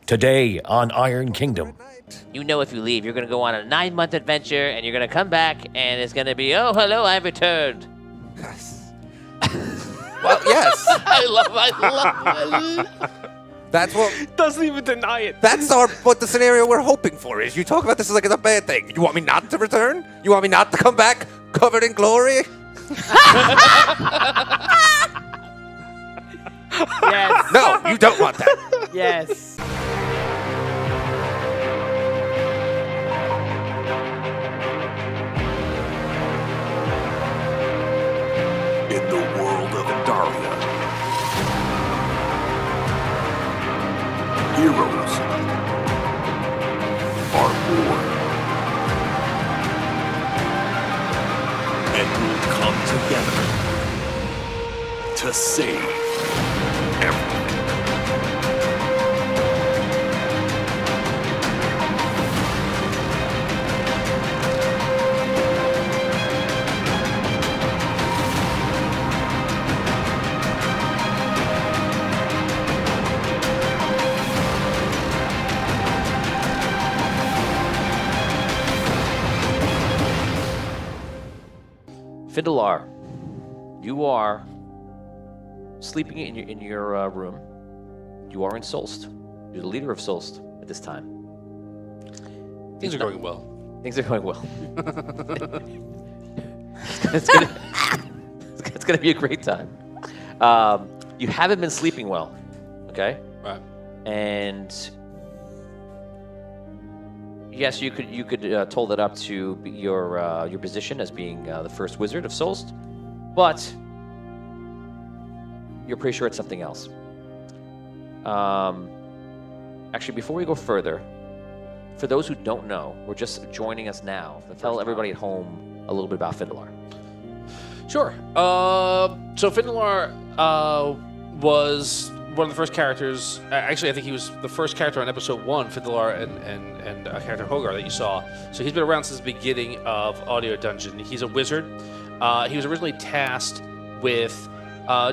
Today on Iron Kingdom. You know if you leave, you're going to go on a 9-month adventure, and you're going to come back, and it's going to be, oh, hello, I've returned. Yes. Well, yes. I love it. That's what. Doesn't even deny it. That's what the scenario we're hoping for is. You talk about this as like it's a bad thing. You want me not to return? You want me not to come back covered in glory? Yes. No, you don't want that. Yes. In the world of Andaria, heroes are born and will come together to save everyone. Findalar, you are sleeping in your room. You are in Solst. You're the leader of Solst at this time. Things are going well. Things are going well. It's gonna be a great time. You haven't been sleeping well, okay? Right. And yes, you could toll that up to your position as being the first wizard of Solst, but you're pretty sure it's something else. Actually, before we go further, for those who don't know, we're just joining us now. Tell everybody at home a little bit about Findalar. Sure. So Findalar was one of the first characters. Actually, I think he was the first character on episode 1, Findalar and character Hogar that you saw. So he's been around since the beginning of Audio Dungeon. He's a wizard. He was originally tasked with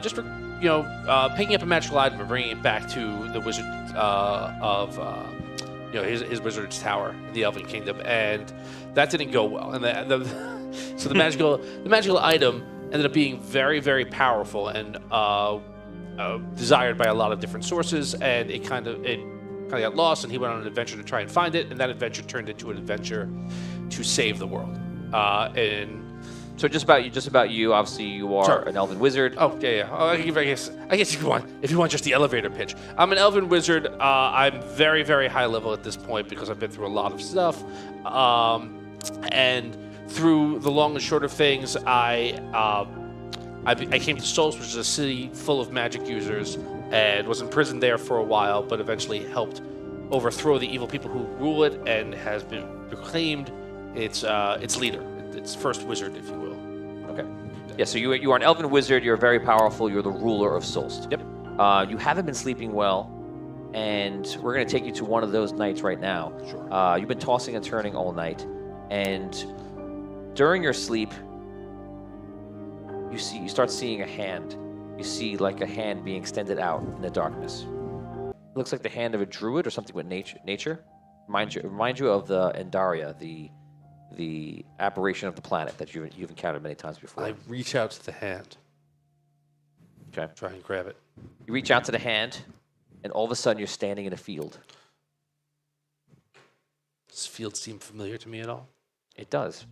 just picking up a magical item and bringing it back to the wizard of his wizard's tower in the Elven Kingdom, and that didn't go well. And so the magical item ended up being very, very powerful and desired by a lot of different sources, and it kind of got lost, and he went on an adventure to try and find it, and that adventure turned into an adventure to save the world. So just about you. Obviously, you are an elven wizard. Oh yeah. Oh, I guess if you want just the elevator pitch. I'm an elven wizard. I'm very, very high level at this point because I've been through a lot of stuff, and through the long and short of things, I came to Solst, which is a city full of magic users, and was imprisoned there for a while, but eventually helped overthrow the evil people who rule it, and has been proclaimed its leader, its first wizard, if you will. Okay. Yeah. So you are an elven wizard. You're very powerful. You're the ruler of Solst. Yep. You haven't been sleeping well, and we're going to take you to one of those nights right now. Sure. You've been tossing and turning all night, and during your sleep, you start seeing a hand. You see like a hand being extended out in the darkness. It looks like the hand of a druid or something with nature. Remind you of the Andaria, the aberration of the planet that you've encountered many times before. I reach out to the hand. Okay. Try and grab it. You reach out to the hand, and all of a sudden you're standing in a field. Does this field seem familiar to me at all? It does.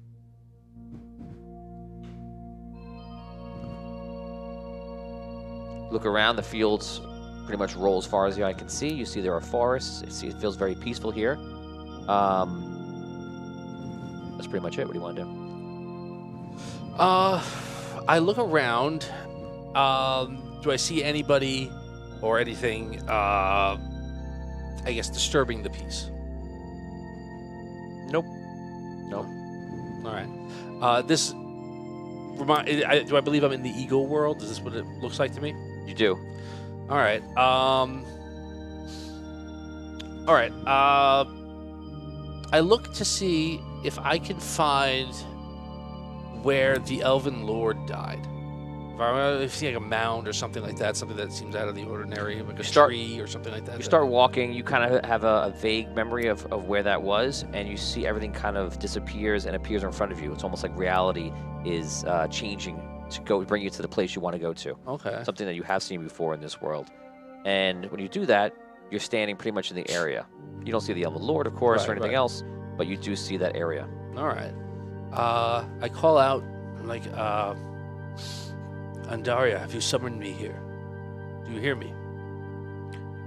Look around, the fields pretty much roll as far as the eye can see. You see there are forests. It feels very peaceful here. That's pretty much it. What do you want to do? I look around. Do I see anybody or anything, disturbing the peace? Nope. All right. Do I believe I'm in the ego world? Is this what it looks like to me? You do. All right. I look to see if I can find where the Elven Lord died. environment? If you see like a mound or something like that, something that seems out of the ordinary, like a tree or something like that. You start walking, you kind of have a vague memory of where that was, and you see everything kind of disappears and appears in front of you. It's almost like reality is changing to bring you to the place you want to go to. Okay. Something that you have seen before in this world. And when you do that, you're standing pretty much in the area. You don't see the Elven Lord, of course, or anything else, but you do see that area. All right. I call out, I'm like, Andaria, have you summoned me here? Do you hear me?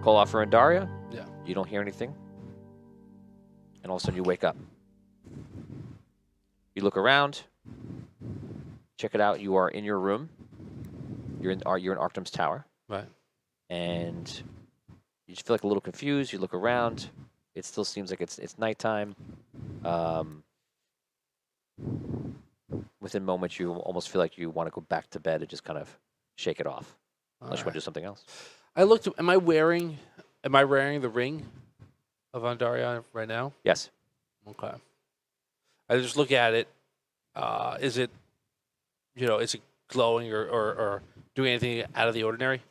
Call out for Andaria. Yeah. You don't hear anything. And all of a sudden you wake up. You look around. Check it out. You are in your room. You're in Arctum's tower. Right. And you just feel like a little confused. You look around. It still seems like it's nighttime. Within moments, you almost feel like you want to go back to bed and just kind of shake it off. Unless you want to do something else. I looked. Am I wearing the ring of Andaria right now? Yes. Okay. I just look at it. Is it, is it glowing or doing anything out of the ordinary?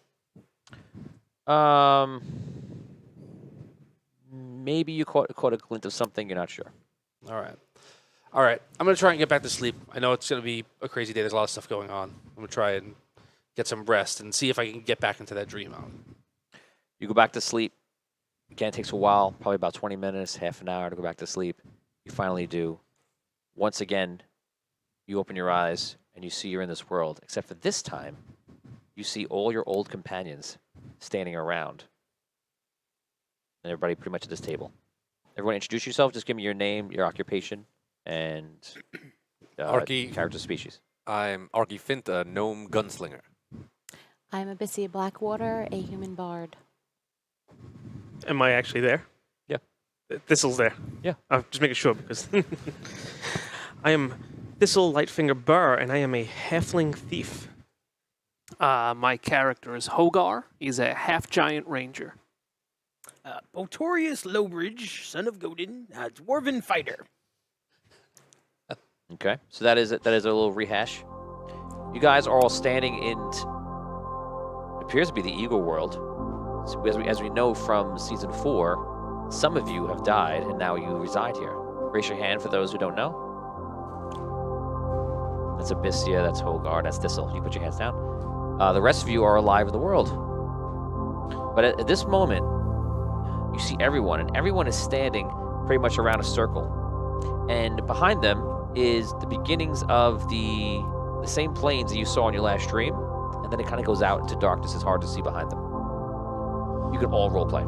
Maybe you caught a glint of something. You're not sure. All right. I'm gonna try and get back to sleep. I know it's gonna be a crazy day. There's a lot of stuff going on. I'm gonna try and get some rest and see if I can get back into that dream out. You go back to sleep. Again, it takes a while, probably about 20 minutes, half an hour to go back to sleep. You finally do. Once again, you open your eyes and you see you're in this world, except for this time, you see all your old companions standing around. And everybody pretty much at this table. Everyone introduce yourself. Just give me your name, your occupation, and character species. I'm Arky Fint, a gnome gunslinger. I'm Abyssia Blackwater, a human bard. Am I actually there? Yeah. Thistle's there? Yeah. I'm just making sure because I am Thistle Lightfinger Burr, and I am a halfling thief. My character is Hogar. He's a half-giant ranger. Botorius Lowbridge, son of Godin, a dwarven fighter. Okay, so that is a little rehash. You guys are all standing in appears to be the Eagle world. So as we know from season 4, some of you have died and now you reside here. Raise your hand for those who don't know. That's Abyssia, that's Hogar, that's Thistle. You put your hands down. The rest of you are alive in the world. But at this moment, you see everyone, and everyone is standing pretty much around a circle. And behind them is the beginnings of the same planes that you saw in your last dream, and then it kind of goes out into darkness. It's hard to see behind them. You can all role play.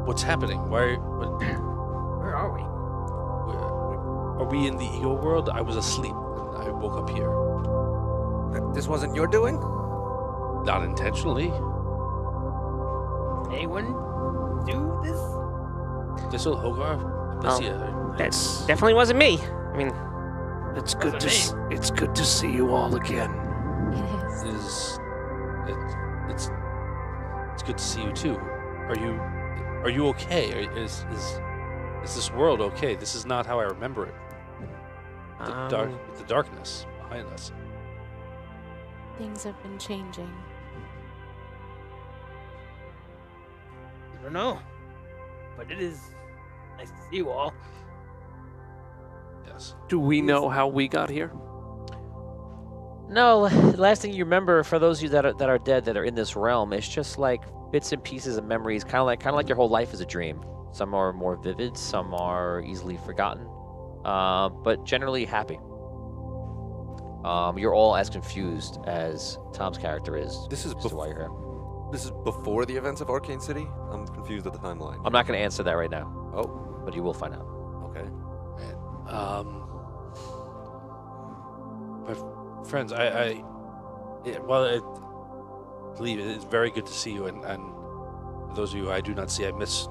What's happening? Where are we? Are we in the ego world? I was asleep and I woke up here. This wasn't your doing? Not intentionally. Anyone do this? Thistle, Hogar, Abyssia. That definitely wasn't me. I mean, It's good to see you all again. It is. It's good to see you too. Are you okay? Is this world okay? This is not how I remember it. The darkness behind us. Things have been changing. I don't know. But it is nice to see you all. Yes. Do we know how we got here? No, the last thing you remember for those of you that are dead that are in this realm is just like bits and pieces of memories, kind of like your whole life is a dream. Some are more vivid, some are easily forgotten, but generally happy. You're all as confused as Tom's character is. This is as to why you're here. This is before the events of Arcane City? I'm confused at the timeline. I'm not going to answer that right now. Oh. But you will find out. Okay. My friends, I believe it is very good to see you, and for those of you I do not see, I miss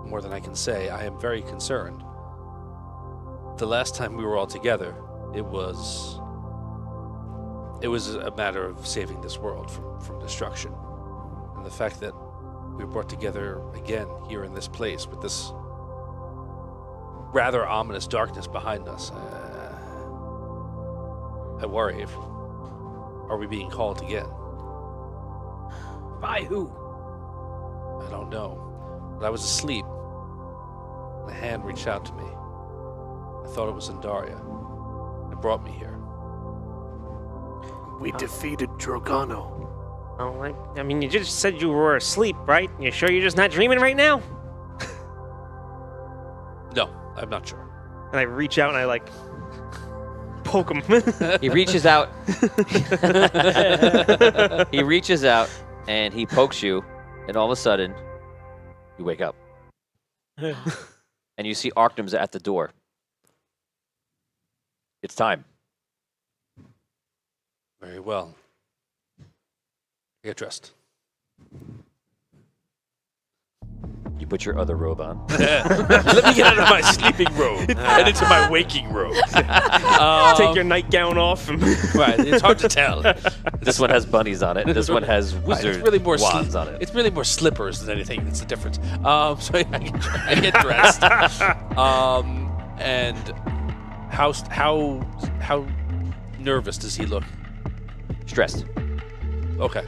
more than I can say. I am very concerned. The last time we were all together, it was a matter of saving this world from destruction. And the fact that we were brought together again here in this place with this rather ominous darkness behind us. I worry if are we being called again? By who? I don't know. But I was asleep. A hand reached out to me. I thought it was Andaria. It brought me here. We defeated Drogano. Oh, I mean, you just said you were asleep, right? You sure you're just not dreaming right now? No, I'm not sure. And I reach out and I poke him. He reaches out. He reaches out and he pokes you, and all of a sudden, you wake up. And you see Arctum's at the door. It's time. Very well. Get dressed. You put your other robe on. Let me get out of my sleeping robe and into my waking robe. Take your nightgown off. Right, it's hard to tell. This one has bunnies on it. This one has wizard It's really more wands on it. It's really more slippers than anything. That's the difference. So I get dressed. And how nervous does he look? Stressed. Okay.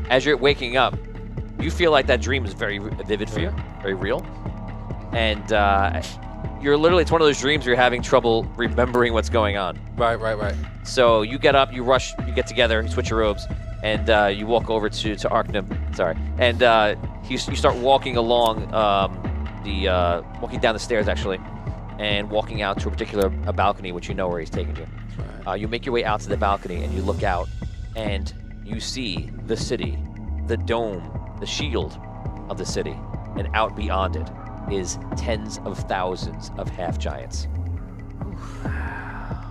As you're waking up, you feel like that dream is very vivid for you, very real. And you're literally, it's one of those dreams where you're having trouble remembering what's going on. Right. So you get up, you rush, you get together, you switch your robes, and you walk over to Arctum. Sorry. And you start walking along, walking down the stairs, actually, and walking out to a particular balcony, which you know where he's taking you. Right. You make your way out to the balcony, and you look out, and you see the city, the dome, the shield of the city, and out beyond it is tens of thousands of half-giants.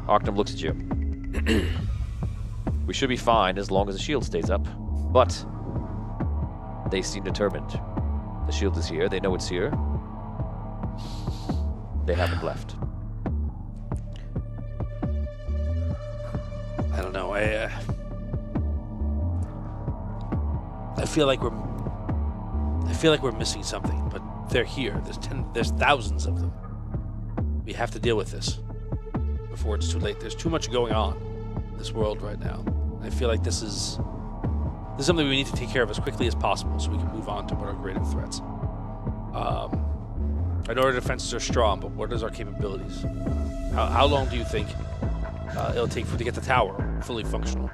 Arctum looks at you. We should be fine as long as the shield stays up, but they seem determined. The shield is here, they know it's here. They haven't left. I don't know. I feel like we're missing something, but they're here. There's thousands of them. We have to deal with this before it's too late. There's too much going on in this world right now. I feel like this is something we need to take care of as quickly as possible so we can move on to what are greater threats. I know our defenses are strong, but what is our capabilities? How long do you think it'll take to get the tower fully functional?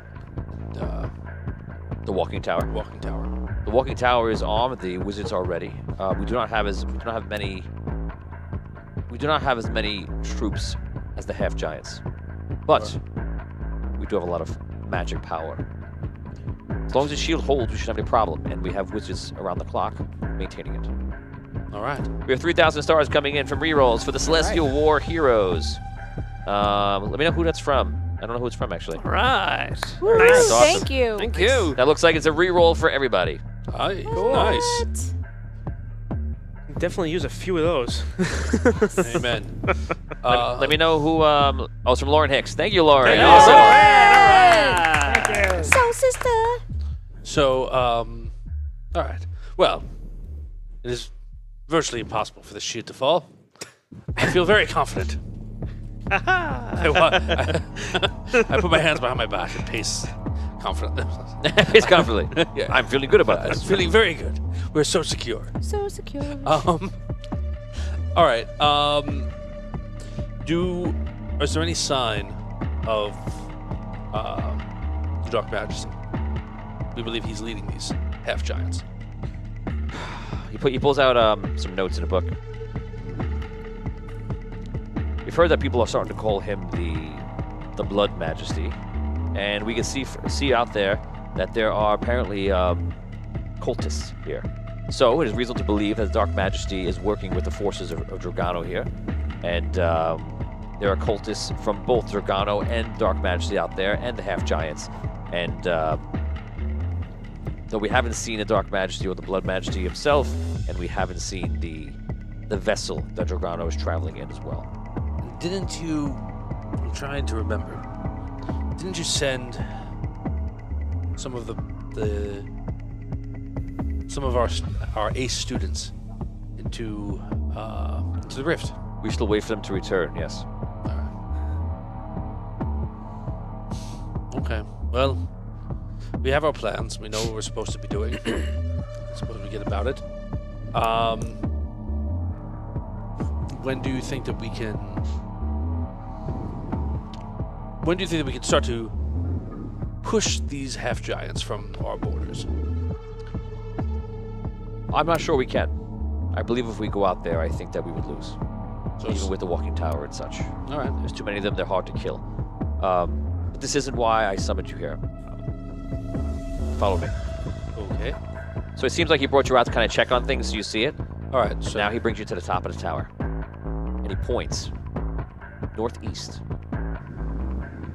The walking tower. Walking tower. The walking tower is armed. The wizards are ready. We do not have as many troops as the half giants, but we do have a lot of magic power. As long as the shield holds, we shouldn't have any problem, and we have wizards around the clock maintaining it. All right. We have 3,000 stars coming in from rerolls for the Celestial War Heroes. Let me know who that's from. I don't know who it's from, actually. All right. Woo, Nice. Awesome. Thank you. Thank you. That looks like it's a reroll for everybody. Nice. What? Definitely use a few of those. Amen. Let me know who. Oh, it's from Lauren Hicks. Thank you, Lauren. Thank you. Awesome. Thank you. So, sister. So, all right. Well, it is virtually impossible for the shield to fall. I feel very confident. I put my hands behind my back and pace confidently. Pace confidently. Yeah. I'm feeling good about I'm this. feeling very good. We're so secure. So secure. All right. Is there any sign of the Dark Majesty? We believe he's leading these half giants. He pulls out some notes in a book. We've heard that people are starting to call him the Blood Majesty, and we can see out there that there are apparently cultists here. So it is reasonable to believe that the Dark Majesty is working with the forces of Drogano here, and there are cultists from both Drogano and Dark Majesty out there, and the half giants. And though we haven't seen the Dark Majesty or the Blood Majesty himself, and we haven't seen the vessel that Drogano is traveling in as well. Didn't you? I'm trying to remember. Didn't you send some of our ace students into the rift? We still wait for them to return, yes. Okay. Well, we have our plans. We know what we're supposed to be doing. Suppose we get about it. When do you think that we can? When do you think that we can start to push these half giants from our borders? I'm not sure we can. I believe if we go out there, I think that we would lose. So Even with the walking tower and such. all right. There's too many of them, they're hard to kill. But this isn't why I summoned you here. Follow me. Okay. So it seems like he brought you out to kind of check on things so you see it. All right. And So now he brings you to the top of the tower. And he points northeast.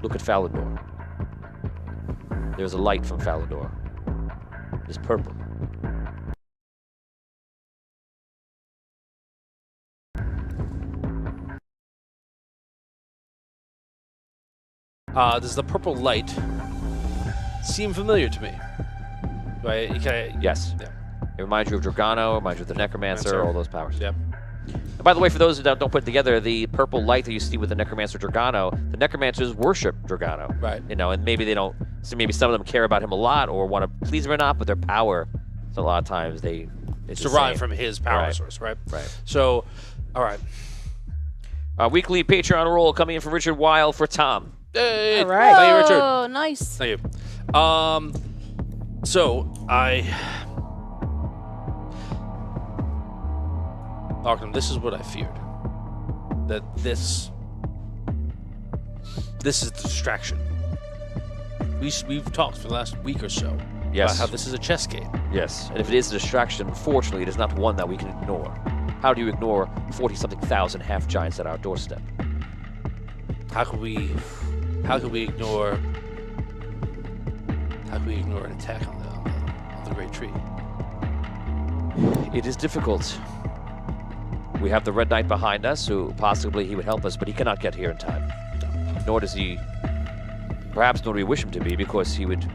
Look at Falador. There's a light from Falador. It's purple. does the purple light seem familiar to me? Right? Okay. Yes. Yeah. It reminds you of Dragano, reminds you of the Necromancer, all those powers. Yep. And by the way, for those who don't put it together, the purple light that you see with the Necromancer Dragano, the Necromancers worship Dragano. Right. You know, and maybe they don't, so maybe some of them care about him a lot or want to please him or not, but their power, so a lot of times it's Derived from his power source, right? Right. So, all right. Weekly Patreon roll coming in from Richard Weil for Tom. Hey, All right. Thank you, Richard. Oh, nice. Thank you. So Arkham, this is what I feared. That this is the distraction. We've talked for the last week or so Yes. about how this is a chess game. Yes, and if it is a distraction, unfortunately, it is not one that we can ignore. How do you ignore 40-something thousand half-giants at our doorstep? How can we ignore an attack on the Great Tree? It is difficult. We have the Red Knight behind us, who possibly he would help us, but he cannot get here in time. Nor does he, perhaps nor do we wish him to be, because he would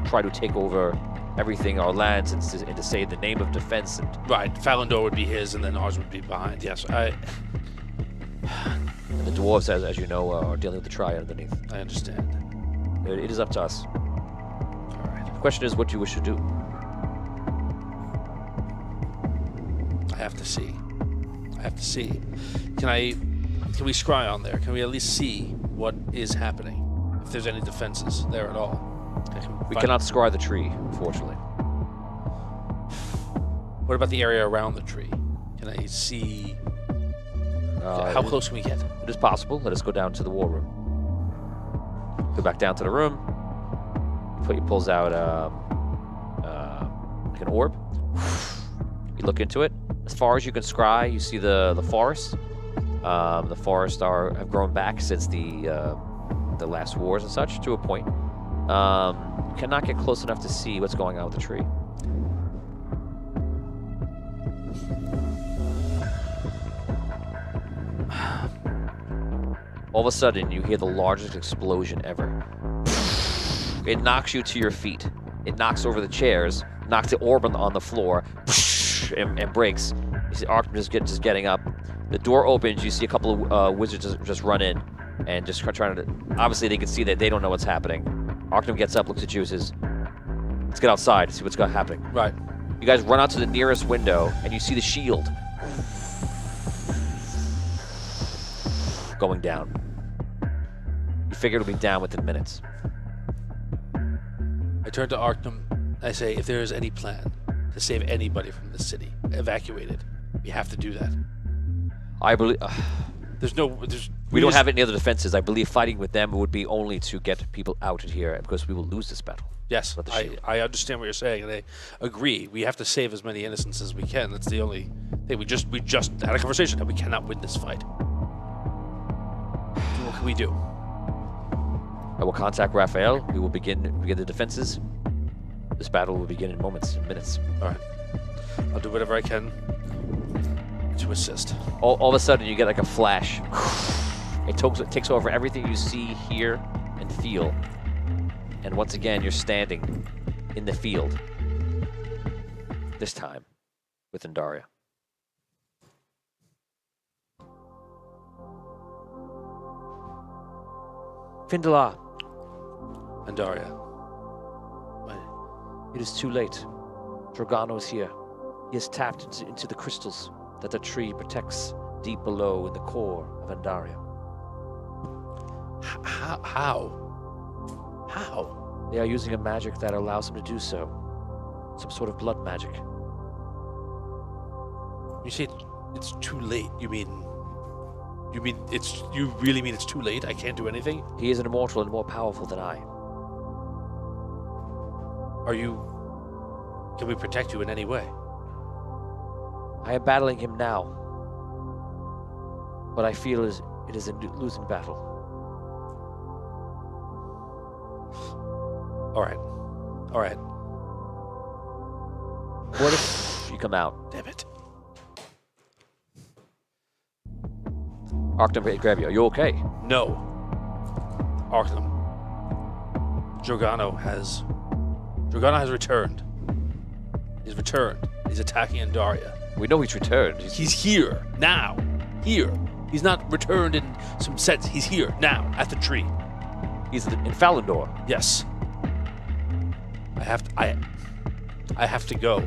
try to take over everything, our lands, and to say the name of defense. And Right, Falandor would be his, and then ours would be behind. Yes, and the dwarves, as you know, are dealing with the Triad underneath. I understand. It is up to us. All right. The question is, what do you wish to do? I have to see. Can we scry on there? Can we at least see what is happening? If there's any defenses there at all? We cannot scry the tree, unfortunately. What about the area around the tree? Can I see? How close can we get? It is possible. Let us go down to the war room. Go back down to the room. He pulls out like an orb. You look into it. As far as you can scry, you see the forest. The forests have grown back since the last wars and such, to a point. You cannot get close enough to see what's going on with the tree. All of a sudden, you hear the largest explosion ever. It knocks you to your feet. It knocks over the chairs, knocks the orb on the floor, and breaks. You see Arkham just getting up. The door opens. You see a couple of wizards just run in and just trying to. Obviously, they can see that they don't know what's happening. Arkham gets up, looks at you, says, "Let's get outside and see what's happening." Right. You guys run out to the nearest window, and you see the shield going down. You figure it'll be down within minutes. I turn to Arkham. I say, if there is any plan to save anybody from the city, evacuate it, we have to do that. I believe we don't have any other defenses. I believe fighting with them would be only to get people out of here, because we will lose this battle. Yes, Not the shield. I understand what you're saying, and I agree. We have to save as many innocents as we can. That's the only thing. We just had a conversation that we cannot win this fight. What can we do? I will contact Raphael. We will begin the defenses. This battle will begin in minutes. All right. I'll do whatever I can to assist. All of a sudden, you get like a flash. It takes over everything you see, hear, and feel. And once again, you're standing in the field. This time, with Andaria. Findalar, And Daria. it is too late. Dragano is here. He has tapped into the crystals that the tree protects deep below in the core of Andaria. How? How? They are using a magic that allows them to do so. Some sort of blood magic. You say it's too late. You really mean it's too late? I can't do anything? He is an immortal and more powerful than I. Can we protect you in any way? I am battling him now. But I feel it is a losing battle. All right. What if you come out? Damn it. Arctum, grab you. Are you okay? No. Arkham. Dragano has returned. He's returned. He's attacking Andaria. We know he's returned. He's here now. Here. He's not returned in some sense. He's here now at the tree. He's in Falindor. Yes. I have to go.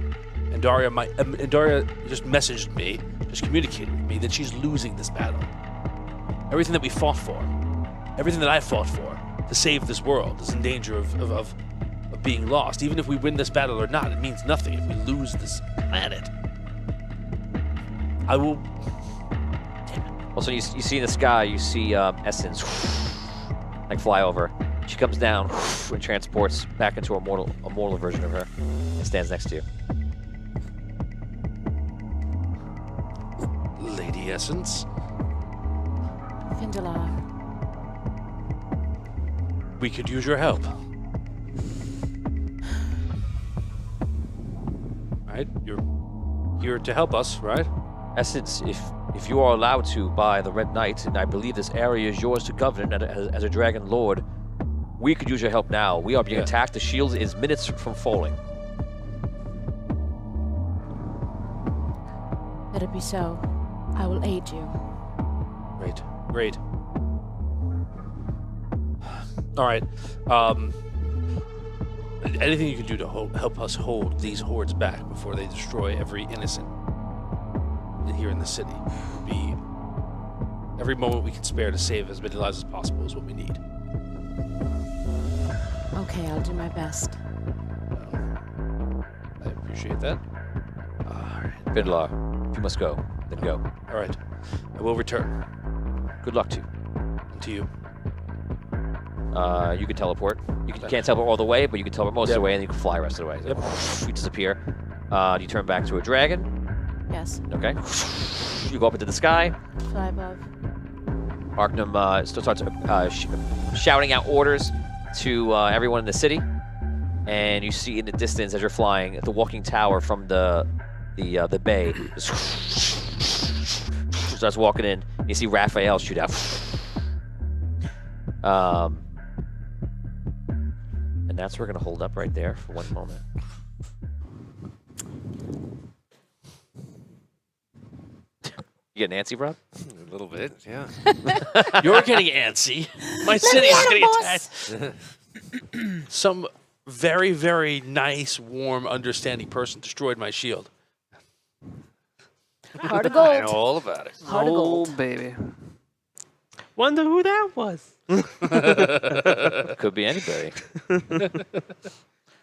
Andaria just messaged me, just communicated with me that she's losing this battle. Everything that we fought for, everything that I fought for to save this world is in danger of being lost. Even if we win this battle or not, it means nothing if we lose this planet. I will. Also, you see in the sky, you see Essence like fly over. She comes down and transports back into a mortal version of her and stands next to you. Lady Essence, Findalar. we could use your help. Right? You're here to help us, right? Essence, if you are allowed to by the Red Knight, and I believe this area is yours to govern as a Dragon Lord, we could use your help now. We are being attacked. The shield is minutes from falling. Let it be so. I will aid you. Great. All right. Anything you can do to help us hold these hordes back before they destroy every innocent here in the city would be every moment we can spare to save as many lives as possible is what we need. Okay, I'll do my best. I appreciate that. All right. Findalar, if you must go, then go. All right. I will return. Good luck to you. And to you. You can teleport. You can't teleport all the way, but you can teleport most of the Yep. way, and you can fly the rest of the way. Yep. You disappear. You turn back to a dragon. Yes. Okay. You go up into the sky. Fly above. Arcanum still starts shouting out orders to everyone in the city, and you see in the distance as you're flying the walking tower from the bay starts walking in. You see Raphael shoot out, and that's where we're gonna hold up right there for one moment. You get antsy, Rob? A little bit, yeah. You're getting antsy. My city is getting attacked. Some very, very nice, warm, understanding person destroyed my shield. Heart of I know gold. all about it. Heart of Oh, gold. baby. Wonder who that was. Could be anybody.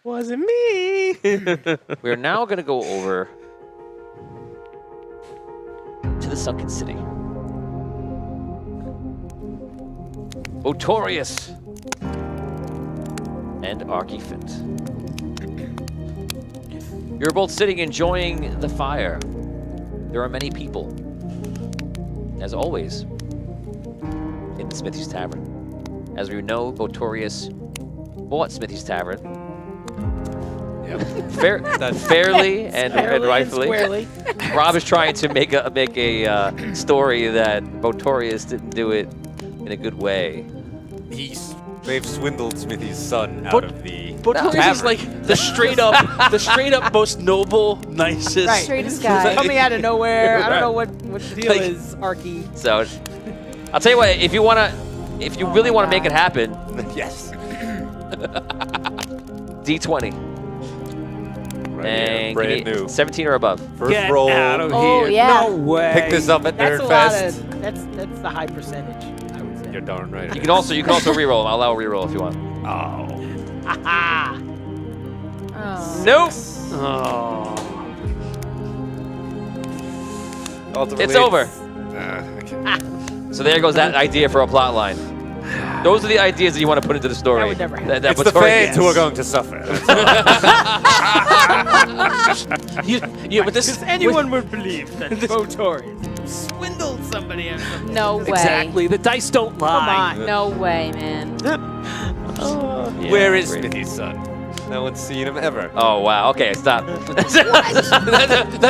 Wasn't me. We are now going to go over to the Sunken City. Botorius and Archifint. You're both sitting enjoying the fire. There are many people, as always, in the Smithy's Tavern. As we know, Botorius bought Smithy's Tavern fairly and rightfully. Rob is trying to make a story that Botorius didn't do it in a good way. They've swindled Smithy's son out of the Botorius is like the straight up most noble, nicest. Right. Straightest guy. Coming out of nowhere. I don't Right. know what the deal Like- is, Arky. So, I'll tell you what. If you if you really want to make it happen, Yes. D20. And brand give me new. 17 or above. First Get roll. out of Oh, here. yeah. No way. Pick this up at That's a Nerd lot Fest. of, that's the high percentage, I would say. You're darn right. You can also reroll. I'll allow a reroll if you want. Oh. Aha! Oh. Nope. Oh. Ultimately, It's over. Okay. So there goes that idea for a plot line. Those are the ideas that you want to put into the story. That would never happen. It's the fans who are going to suffer. Yeah, but this Because anyone would believe that Votorius swindled somebody out of something. No way. exactly. The dice don't lie. Come on. No way, man. Where is Smithy's son? No one's seen him ever. Oh wow. Okay, stop. That's what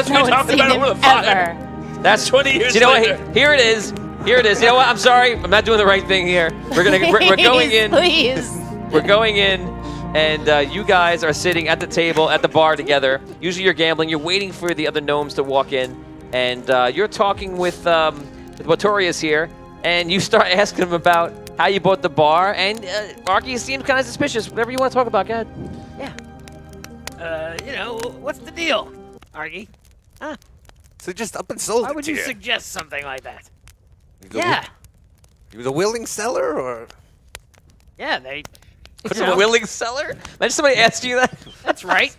No we're one's talking seen about him over the fire. ever. That's 20 years. You know what? Here it is. Here it is. You know what? I'm sorry. I'm not doing the right thing here. We're going in. Please. We're going in, and you guys are sitting at the table at the bar together. Usually you're gambling. You're waiting for the other gnomes to walk in, and you're talking with Botorius here, and you start asking him about how you bought the bar, and Arky seems kind of suspicious. Whatever you want to talk about, go ahead. What's the deal, Argy? So just up and sold Why it would to you suggest something like that? Yeah. He was a willing seller, or? Yeah, they. What's a willing seller? Imagine somebody asked you that. That's right.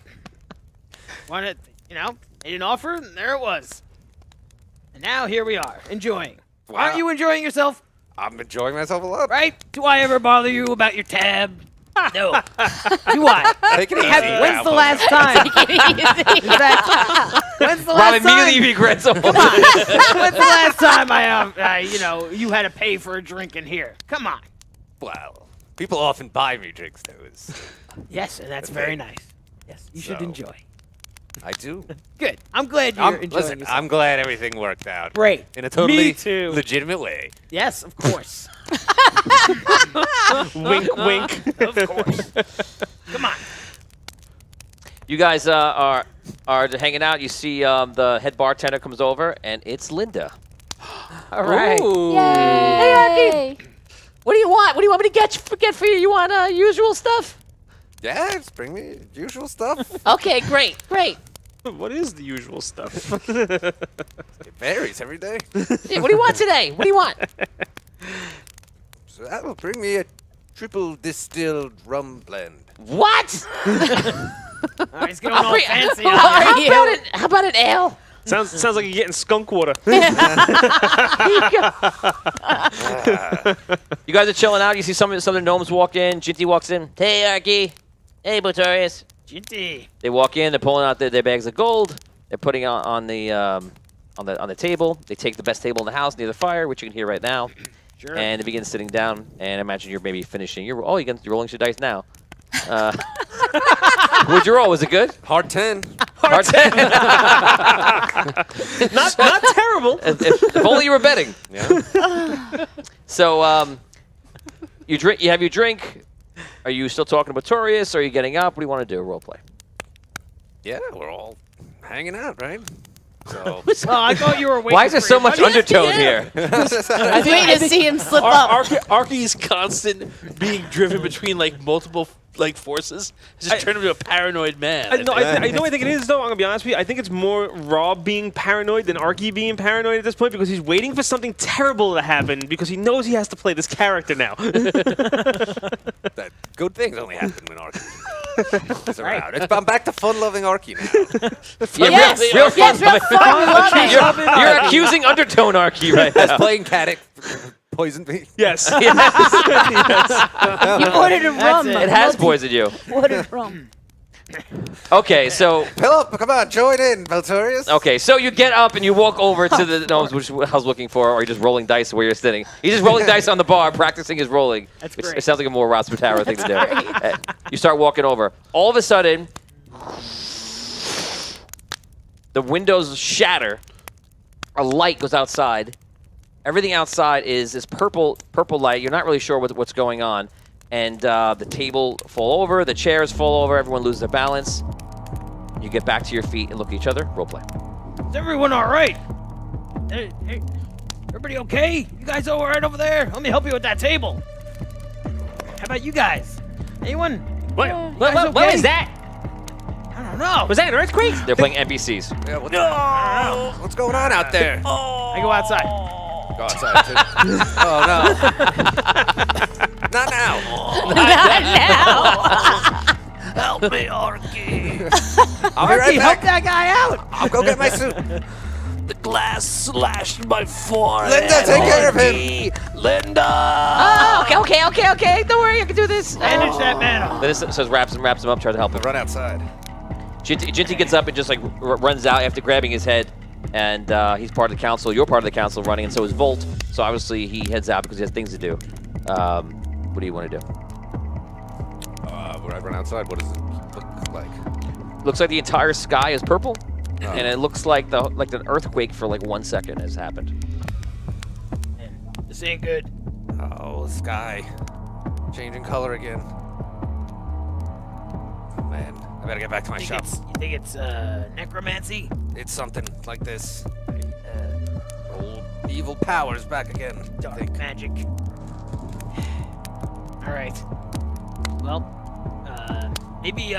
Wanted, made an offer, and there it was. And now here we are, enjoying. Wow. Aren't you enjoying yourself? I'm enjoying myself a lot. Right? Do I ever bother you about your tab? No. Do I? Take it easy. When's the last time? In fact, when's the Rob last time? immediately regrets it. When's the last time you had to pay for a drink in here? Come on. Wow. People often buy me drinks, though. Yes, and that's very nice. Yes, you should So- enjoy. I do. Good. I'm glad you're enjoying Listen, yourself. I'm glad everything worked out. Great. In a totally Me too. legitimate way. Yes, of course. Wink, wink. Of course. Come on. You guys are hanging out. You see the head bartender comes over, and it's Linda. All right. Yay! What do you want? What do you want me to get for you? You want usual stuff? Yeah, just bring me usual stuff. Okay, great. What is the usual stuff? It varies every day. Hey, what do you want today? What do you want? So that will bring me a triple distilled rum blend. What? Oh, he's going all fancy. How about an ale? sounds like you're getting skunk water. You guys are chilling out. You see some of the gnomes walk in. Jinty walks in. Hey, Arky. Hey, Botorius. Jinty. They walk in. They're pulling out their bags of gold. They're putting it on the table. They take the best table in the house near the fire, which you can hear right now. Sure. And they begin sitting down. And I imagine you're maybe finishing your. Oh, you're rolling your dice now. What'd you roll? Was it good? Hard 10. Hard 10. not terrible. if only you were betting. Yeah. So you drink. You have your drink. Are you still talking to Botorius? Or are you getting up? What do you want to do? Role play. Yeah, we're all hanging out, right? So. Oh, I thought you were waiting. Why is there for so your much buddy. undertone here? I was waiting to see him slip up. Arky's constant being driven between multiple forces has just turned him into a paranoid man. I think it is, though. I'm going to be honest with you. I think it's more Rob being paranoid than Arky being paranoid at this point because he's waiting for something terrible to happen because he knows he has to play this character now. That good things only happen when Arky is around. I'm back to fun-loving Arky now. Yes, real fun. yes, real fun. We love it. You're accusing undertone Arky right now. Has playing Caddick poisoned me? Yes. You ordered a rum. It has poisoned you. Ordered rum. Okay, so Philip, come on, join in, Valtorius. so you get up and you walk over to the gnomes, which I was looking for, or you're just rolling dice where you're sitting. He's just rolling dice on the bar, practicing his rolling. That's Which great. it sounds like a more Ross Mataro thing to do. You start walking over. All of a sudden, the windows shatter. A light goes outside. Everything outside is this purple light. You're not really sure what's going on. And the table fall over, the chairs fall over, everyone loses their balance. You get back to your feet and look at each other. Role play. Is everyone all right? Hey, Everybody okay? You guys all right over there? Let me help you with that table. How about you guys? Anyone? What? What What was that? I don't know. Was that an earthquake? They're playing NPCs. Yeah, what's going on out there? I go outside. Go outside, too. Oh, no. Not now. Help me, Arky. I'll be right Help back. that guy out. I'll go get my suit. The glass slashed my forehead. Linda, take care of him. Arky. Linda. Oh, okay. Don't worry, I can do this. Bandage that man up. Then it says wraps him up, tries to help him. Run outside. Jinty gets up and just like runs out after grabbing his head, and he's part of the council. You're part of the council running, and so is Volt. So obviously he heads out because he has things to do. What do you want to do? When I run outside, what does it look like? Looks like the entire sky is purple, and it looks like an earthquake for like 1 second has happened. This ain't good. Oh, sky. Changing color again. Oh, man. I better get back to my shop. You think it's necromancy? It's something like this. Old evil powers back again. I Dark think. magic. All right. Well, maybe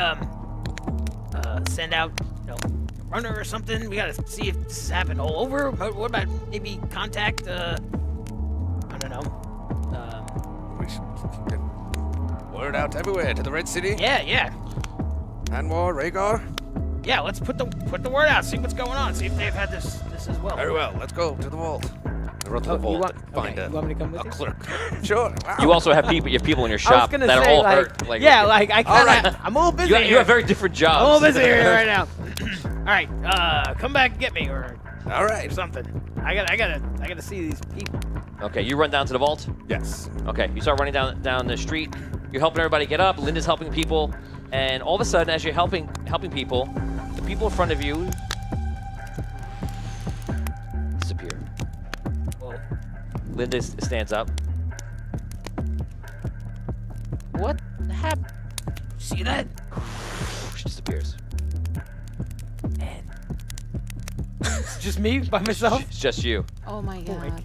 send out a runner or something. We gotta see if this has happened all over. What about maybe contact? I don't know. We should get word out everywhere to the Red City. Yeah. Anwar, Rhaegar. Yeah, let's put the word out. See what's going on. See if they've had this as well. Very well. Let's go to the vault. I run to the vault. Find you want me to come with a you? clerk. Sure. Wow. You also have people. You have people in your I was shop gonna that are say, all like, hurt. Like, yeah, like I kind right. of, I'm a little busy. you here. have very different jobs. I'm a little busy here right now. All right, come back and get me or All right. something. I gotta see these people. Okay, you run down to the vault. Yes. Okay, you start running down the street. You're helping everybody get up. Linda's helping people, and all of a sudden, as you're helping people, the people in front of you disappear. Whoa. Linda stands up. What happened? See that? She disappears. It's just me by myself. It's just you. Oh my god.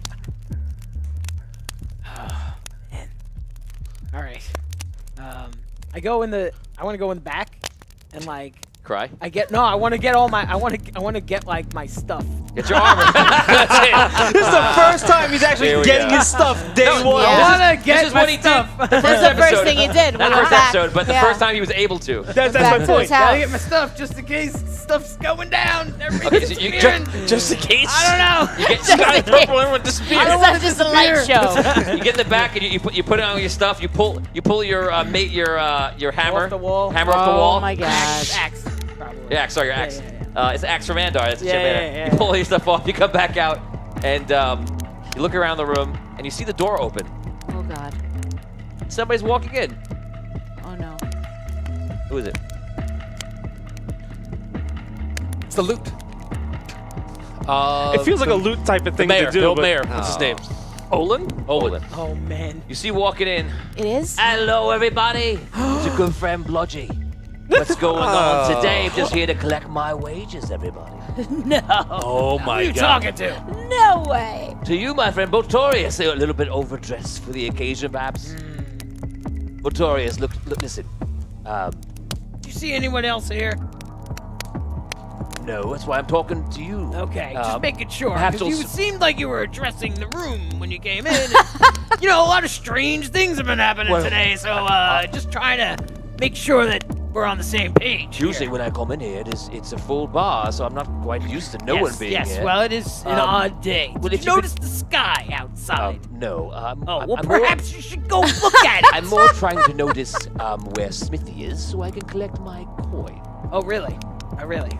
All right. I want to go in the back, and like Cry. I want to get all my. I want to get like my stuff. Get your armor. That's it. This is the first time he's actually Here we getting go. his stuff day one. I Yeah. want to get This is my what he stuff. did. That's the first thing he did. Not when the we're first back. episode, but the Yeah. first time he was able to. That's Back my to point. his Gotta house. get my stuff just in case stuff's going down. Okay, Everything's so you disappearing. Just in case. I don't know. You get, Just Sky in purple, case. everyone disappears. I don't want It's to just a light disappear. show. you get in the back and you put it on your stuff. You pull your hammer. Off the wall. Hammer off the wall. Oh my god. Axe, probably. Yeah, sorry, your axe. It's the axe from Andar. It's Yeah, Jim yeah, Andar. yeah, You pull all your stuff off. You come back out, and you look around the room, and you see the door open. Oh god. Somebody's walking in. Oh no. Who is it? It's the loot. It feels like a loot type of The thing mayor, to do. the old but- mayor. What's his name? Olin. Olin. Oh man. You see walking in. It is? Hello, everybody. It's your good friend Blodgy. What's going on today? I'm just here to collect my wages, everybody. No. Oh Who are my you god. talking to? No way. To you, my friend Botorius, a little bit overdressed for the occasion, perhaps. Botorius, look, listen. Do you see anyone else here? No, that's why I'm talking to you. Okay, just making sure. perhaps Because you also- seemed like you were addressing the room when you came in. And, you know, a lot of strange things have been happening today, so just trying to make sure that we're on the same page. Usually here. when I come in here, it's a full bar, so I'm not quite used to no one being yes, here. well, it is an odd day. well, Did if you you notice the sky outside? No. oh, I'm well, more- perhaps you should go look at it. I'm more trying to notice where Smithy is, so I can collect my coin. Oh, really? Oh, really?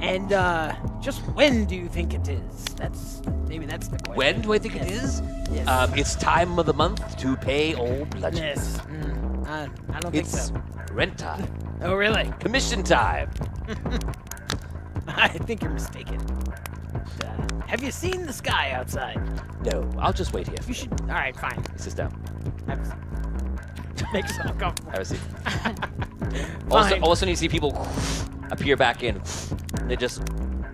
And just when do you think it is? Maybe that's the question. When do I think it is? Yes. It's time of the month to pay all bludgeons. Yes. I don't think It's so. rent time, Oh, really? commission time. I think you're mistaken. Have you seen the sky outside? No, I'll just wait here. You should. All right, fine. Sit down. Have a seat. Make yourself comfortable. Have a seat. all of a Fine. sudden, you see people appear back in. They just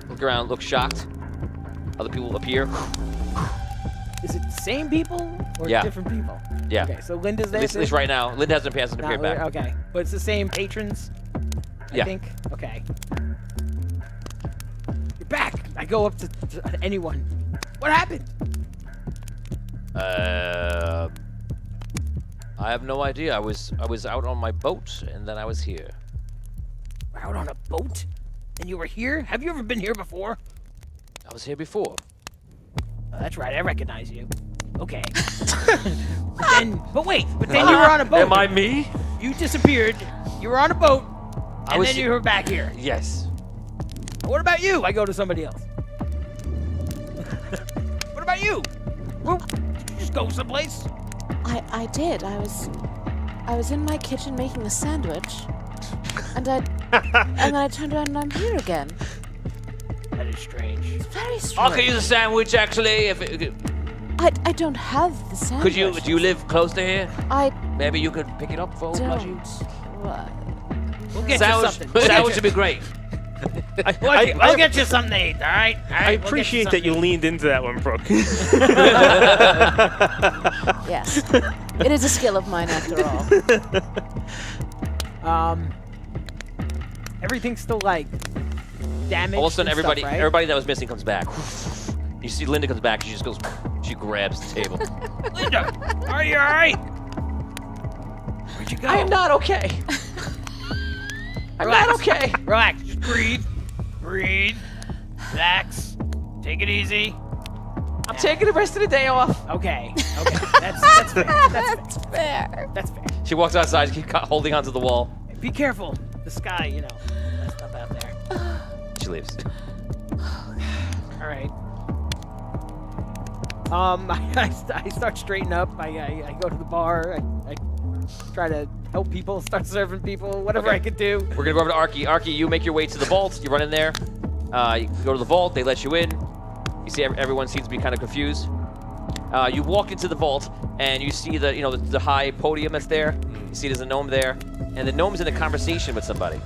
look around, look shocked. Other people appear. Is it the same people or Yeah. different people? Yeah. Okay, so Linda's there. At least right now. Linda hasn't appeared back. Okay, but it's the same patrons. Yeah. I think. Okay. You're back. I go up to anyone. What happened? I have no idea. I was out on my boat and then I was here. We're out on a boat, and you were here. Have you ever been here before? I was here before. That's right. I recognize you. Okay. but wait. But then you were on a boat. Am I me? You disappeared. You were on a boat, and was then you were back here. Yes. What about you? I go to somebody else. What about you? Well, did you just go someplace? I did. I was in my kitchen making a sandwich, and then I turned around and I'm here again. That is strange. It's very I strange. could use a sandwich actually. I don't have the sandwich. Do you live close to here? I Maybe you could pick it up for old don't. Plushy. What? We'll get you Sandwich, something. sandwich would be great. We'll get you something to eat, all right? I appreciate that you leaned into that one, Brooke. Yes. It is a skill of mine after all. Everything's still like damaged. All of a sudden, and everybody stuff, right? everybody that was missing comes back. You see Linda comes back. She just goes. She grabs the table. Linda, are you all right? Where'd you go? I am not okay. I'm Relax. not okay. Relax. Just breathe. Breathe. Relax. Take it easy. I'm taking the rest of the day off. Okay. Okay. That's fair. That's fair. Fair. That's fair. She walks outside. Keep holding onto the wall. Be careful. The sky, you know, messed up out there. She leaves. All right. I start straightening up. I go to the bar. I try to help people, start serving people, whatever Okay. I could do. We're gonna go over to Arky. Arky, you make your way to the vault. You run in there. You go to the vault. They let you in. You see everyone seems to be kind of confused. You walk into the vault and you see the high podium that's there. You see there's a gnome there, and the gnome's in a conversation with somebody.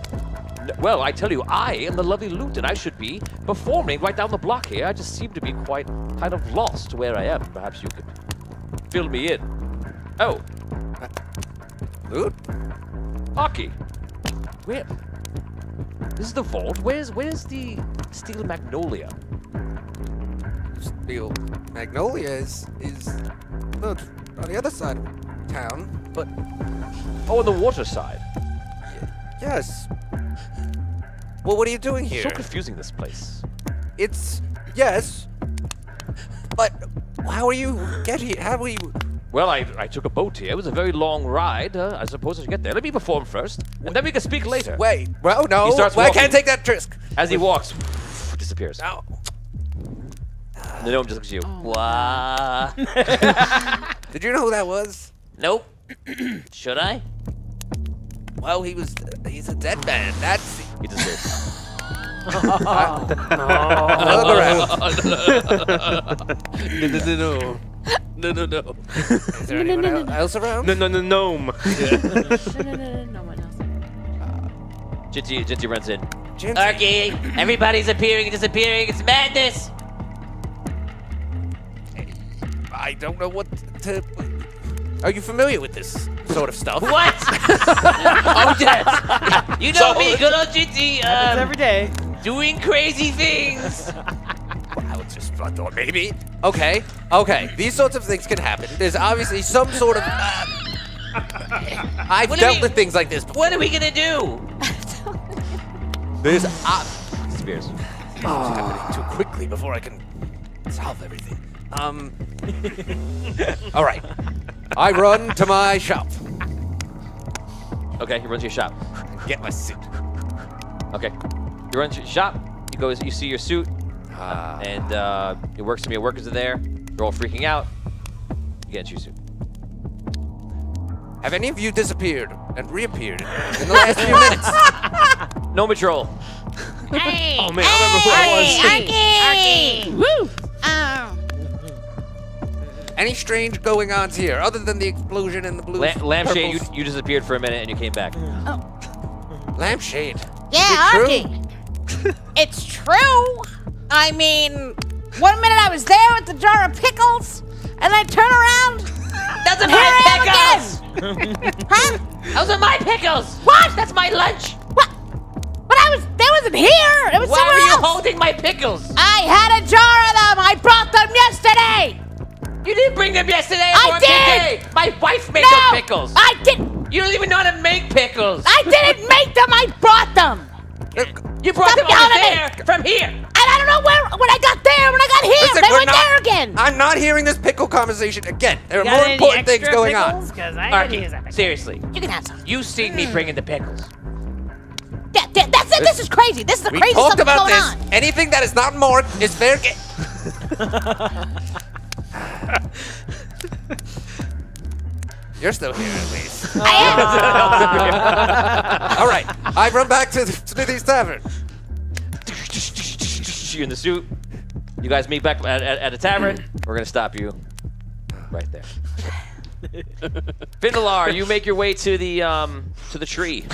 Well, I tell you, I am the lovely Lute, and I should be performing right down the block here. I just seem to be quite kind of lost where I am. Perhaps you could fill me in. Oh, Loot? Arky. Where? This is the vault. Where's the steel magnolia? Steel Magnolia is look, on the other side of town, but Oh, on the water side. yes. Well, what are you doing here? So confusing, this place. It's yes, but how are you get here? How are you? Well, I took a boat here. It was a very long ride. I suppose I should get there. Let me perform first, and then we can speak later. Wait, well, no, He starts well, I walking. can't take that risk. As he walks, disappears. No. And the gnome just looks at you. What? Did you know who that was? Nope. Should I? Well, he's a dead man. That's He disappears. look around. No. Is there anyone else around? No, gnome. No one else. Jinty runs in. Jim? Arky, everybody's appearing and disappearing. It's madness. I don't know what to. Are you familiar with this sort of stuff? What? Oh, yes. You know me, good old Jinty. Happens every day. Doing crazy things. I was just I thought maybe. Okay. These sorts of things can happen. There's obviously some sort of. I've What do dealt we- with things like this before. What are we gonna do? There's Disappears. happening too quickly before I can solve everything. All right. I run to my shop. Okay, he runs to your shop. Get my suit. Okay, you run to your shop. You see your suit, and your workers are there. They're all freaking out. You get into your suit. Have any of you disappeared and reappeared in the last few minutes? No patrol. Hey! Oh man, I remember who it was. Arky! Woo! Any strange going-ons here, other than the explosion and the blue Lampshade, purples? you disappeared for a minute and you came back. Lampshade. Yeah, Is it true? Arky. It's true. I mean, 1 minute I was there with the jar of pickles, and I turn around. That's and my here I pickles! am again. Huh? Those are my pickles! What? That's my lunch! What? But that wasn't here. It was Why somewhere are you else. holding my pickles? I had a jar of them. I brought them yesterday. You didn't bring them yesterday I or did. today! My wife made No, those pickles! I didn't. You don't even know how to make pickles! I didn't make them. I brought them. You brought Stop them yelling over at there from here! And I don't know when I got there, when I got here, Listen, they we're went not- there again. I'm not hearing this pickle conversation again. There are Got more any important things extra going pickles? on. 'Cause I could Arky, use that pickle. seriously. You can have some. You seen me bringing the pickles. Yeah, that's it. This is crazy. This is the We craziest talked stuff that's about going this. on. Anything that is not marked is fair game. You're still here, at least. I am. All right, I run back to Smithy's Tavern. You're in the suit. You guys meet back at a tavern. We're gonna stop you right there. Findalar, you make your way to the tree.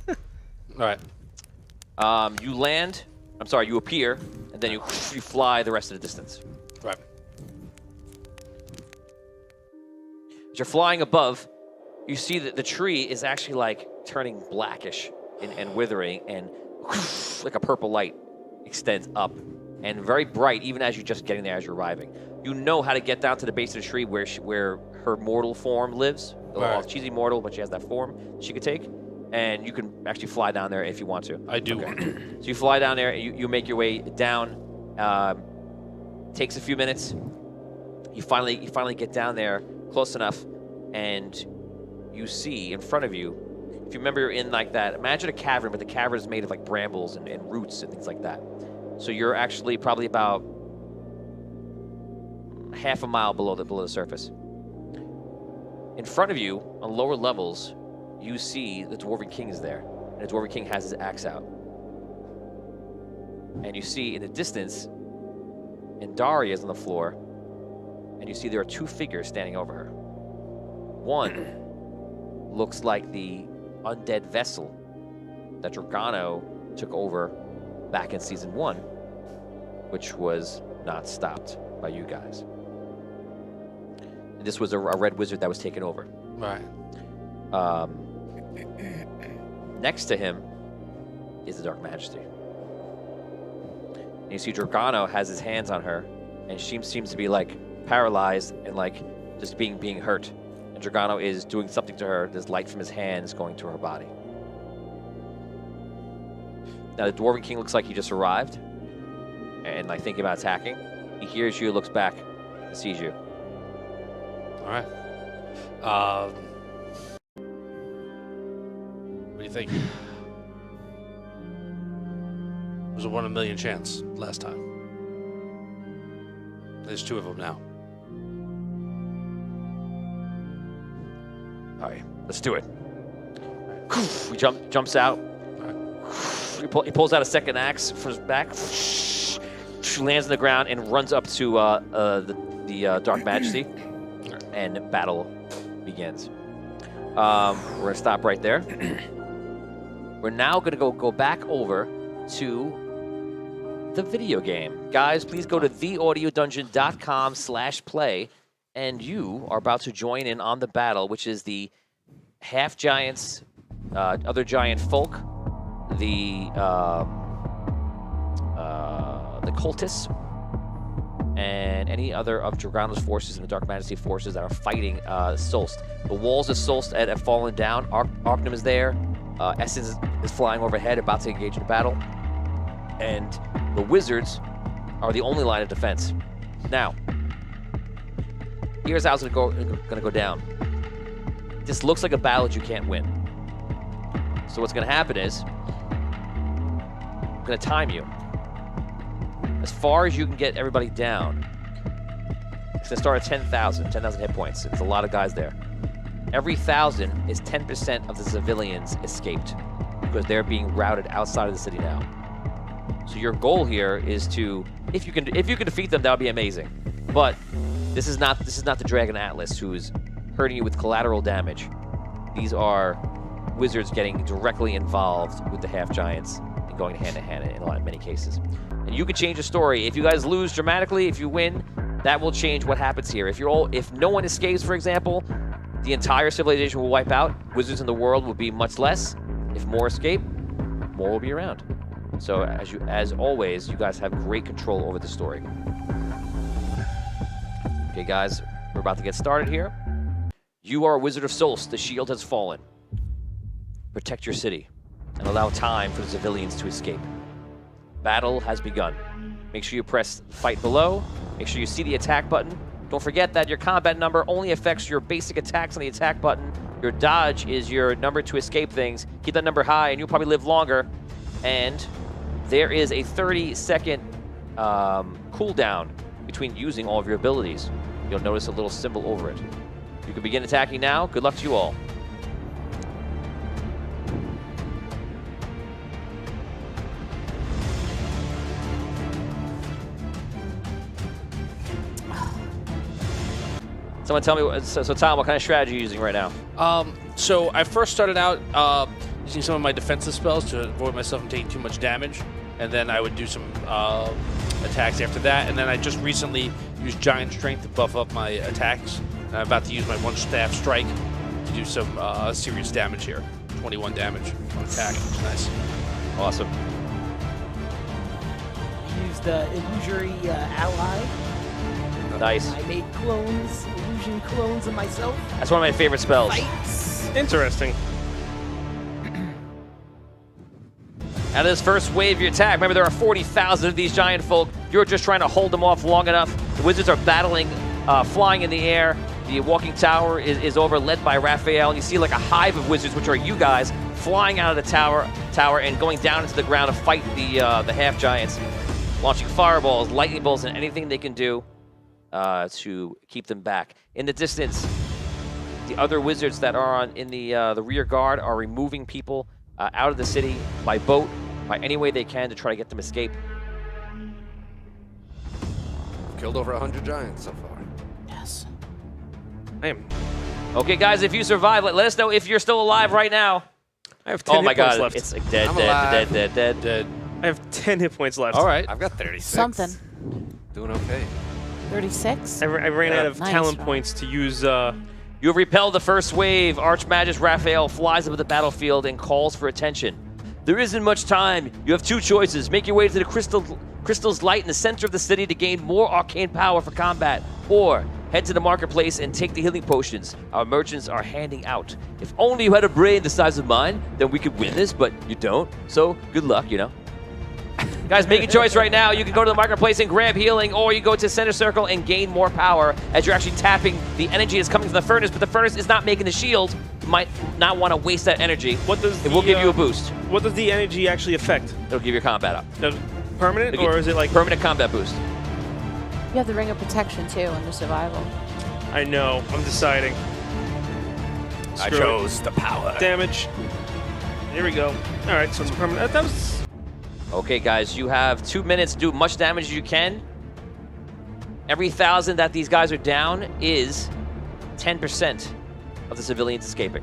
All right. You land. I'm sorry. You appear, and then you fly the rest of the distance. Right. As you're flying above, you see that the tree is actually like turning blackish and withering, and like a purple light extends up, and very bright, even as you're just getting there, as you're arriving. You know how to get down to the base of the tree where her mortal form lives. Right. She's immortal, but she has that form she could take, and you can actually fly down there if you want to. I do Okay. want to. So you fly down there, you make your way down. Takes a few minutes. You finally get down there close enough, and you see in front of you. If you remember, you're in like that. Imagine a cavern, but the cavern is made of like brambles and roots and things like that. So you're actually probably about half a mile below the surface. In front of you, on lower levels, you see the Dwarven King is there, and the Dwarven King has his axe out. And you see in the distance, Indaria is on the floor, and you see there are two figures standing over her. One looks like the undead vessel that Dragano took over back in Season 1, which was not stopped by you guys. And this was a red wizard that was taken over. Right. Next to him is the Dark Majesty. And you see Dragano has his hands on her, and she seems to be like paralyzed and like just being hurt. And Dragano is doing something to her. There's light from his hands going to her body. Now the Dwarven King looks like he just arrived and like thinking about attacking. He hears you, looks back, and sees you. All right. What do you think? It was a 1 in a million chance last time. There's two of them now. All right, let's do it. He jumps out. He pulls out a second axe from his back. Lands on the ground and runs up to the Dark Majesty, and battle begins. We're gonna stop right there. We're now gonna go back over to the video game. Guys, please go to theaudiodungeon.com/play, and you are about to join in on the battle, which is the half giants, other giant folk, the cultists, and any other of Dragano's forces and the Dark Majesty forces that are fighting Solst. The walls of Solst have fallen down. Arcanum is there. Essence is flying overhead, about to engage in battle. And the wizards are the only line of defense. Now, here's how it's gonna go down. This looks like a battle that you can't win. So what's gonna happen is, I'm gonna time you. As far as you can get everybody down, it's gonna start at 10,000 hit points. It's a lot of guys there. Every 1,000 is 10% of the civilians escaped because they're being routed outside of the city now. So your goal here is to, if you can defeat them, that would be amazing. But this is not the Dragon Atlas who's hurting you with collateral damage. These are wizards getting directly involved with the half giants and going hand in hand in many cases. And you can change the story. If you guys lose dramatically, if you win, that will change what happens here. If no one escapes, for example, the entire civilization will wipe out. Wizards in the world will be much less. If more escape, more will be around. So as always, you guys have great control over the story. Okay, guys, we're about to get started here. You are a Wizard of Solst. The shield has fallen. Protect your city and allow time for the civilians to escape. Battle has begun. Make sure you press fight below. Make sure you see the attack button. Don't forget that your combat number only affects your basic attacks on the attack button. Your dodge is your number to escape things. Keep that number high and you'll probably live longer. And there is a 30-second cooldown between using all of your abilities. You'll notice a little symbol over it. You can begin attacking now. Good luck to you all. Someone tell me, so Tom, what kind of strategy are you using right now? So I first started out using some of my defensive spells to avoid myself from taking too much damage, and then I would do some attacks after that, and then I just recently used Giant Strength to buff up my attacks, and I'm about to use my One Staff Strike to do some serious damage here. 21 damage on attack, which is nice. Awesome. Use the illusory ally. Nice. I made clones, illusion clones of myself. That's one of my favorite spells. Fights. Interesting. Now this first wave of your attack, remember there are 40,000 of these giant folk. You're just trying to hold them off long enough. The wizards are battling, flying in the air. The walking tower is over, led by Raphael. And you see like a hive of wizards, which are you guys, flying out of the tower and going down into the ground to fight the half giants, launching fireballs, lightning bolts, and anything they can do to keep them back. In the distance, the other wizards that are in the rear guard are removing people out of the city by boat, by any way they can to try to get them escape. Killed over 100 giants so far. Yes. I am. Okay, guys, if you survive, let us know if you're still alive right now. I have 10 Oh my hit points God, left. it's like dead, I'm dead, alive. dead, dead, dead. I have 10 hit points left. All right. I've got 36. Something. Doing okay. 36? I ran out of Nice, talent Rob. points to use. You have repelled the first wave. Archmagus Raphael flies over the battlefield and calls for attention. There isn't much time. You have two choices. Make your way to the crystal's light in the center of the city to gain more arcane power for combat, or head to the marketplace and take the healing potions our merchants are handing out. If only you had a brain the size of mine, then we could win this, but you don't. So good luck, you know. Guys, make a choice right now. You can go to the marketplace and grab healing, or you go to center circle and gain more power as you're actually tapping the energy that's coming from the furnace, but the furnace is not making the shield. You might not want to waste that energy. It will give you a boost. What does the energy actually affect? It'll give your combat up. Permanent, It'll or give is it like... permanent combat boost? You have the Ring of Protection, too, under survival. I know. I'm deciding. I Screw it. chose the power. Damage. Here we go. All right, so it's permanent. That was... Okay, guys, you have 2 minutes to do much damage as you can. Every 1,000 that these guys are down is 10% of the civilians escaping.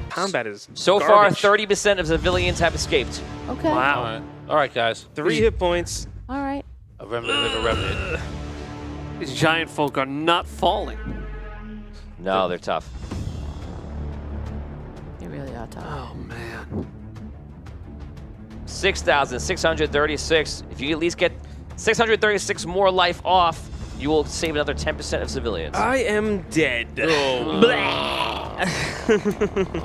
Combat is So garbage. far, 30% of civilians have escaped. Okay. Wow. All right, guys. 3 hit points. All right. A remnant of a remnant. These giant folk are not falling. No, they're tough. You really are tough. Oh, man. 6,636. If you at least get 636 more life off, you will save another 10% of civilians. I am dead.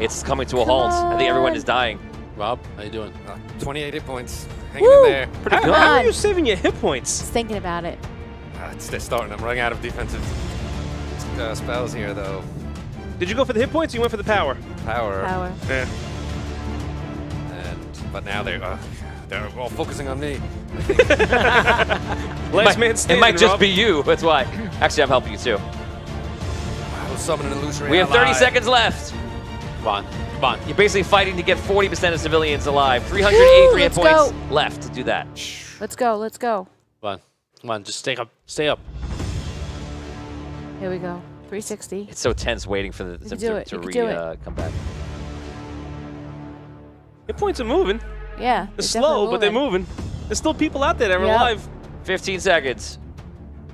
It's coming to a halt. I think everyone is dying. Rob, how you doing? 28 hit points. Hanging in there. Pretty good. How are on. you saving your hit points? Just thinking about it. They're starting. I'm running out of defensive spells here, though. Did you go for the hit points or you went for the power? Power. Power. Yeah. But now they're all focusing on me. Last man It standing, might just Rob. be you. That's why. Actually, I'm helping you too. I will summon an illusory We have 30 ally. seconds left. Come on. Come on. You're basically fighting to get 40% of civilians alive. 383 hit Woo, points let's left to do that. Let's go. Let's go. Come on. Come on. Just stay up. Stay up. Here we go. 360. It's so tense waiting for them can do it. You can do it. come back. Hit points are moving. Yeah. They're slow, but they're moving. There's still people out there that are alive. 15 seconds.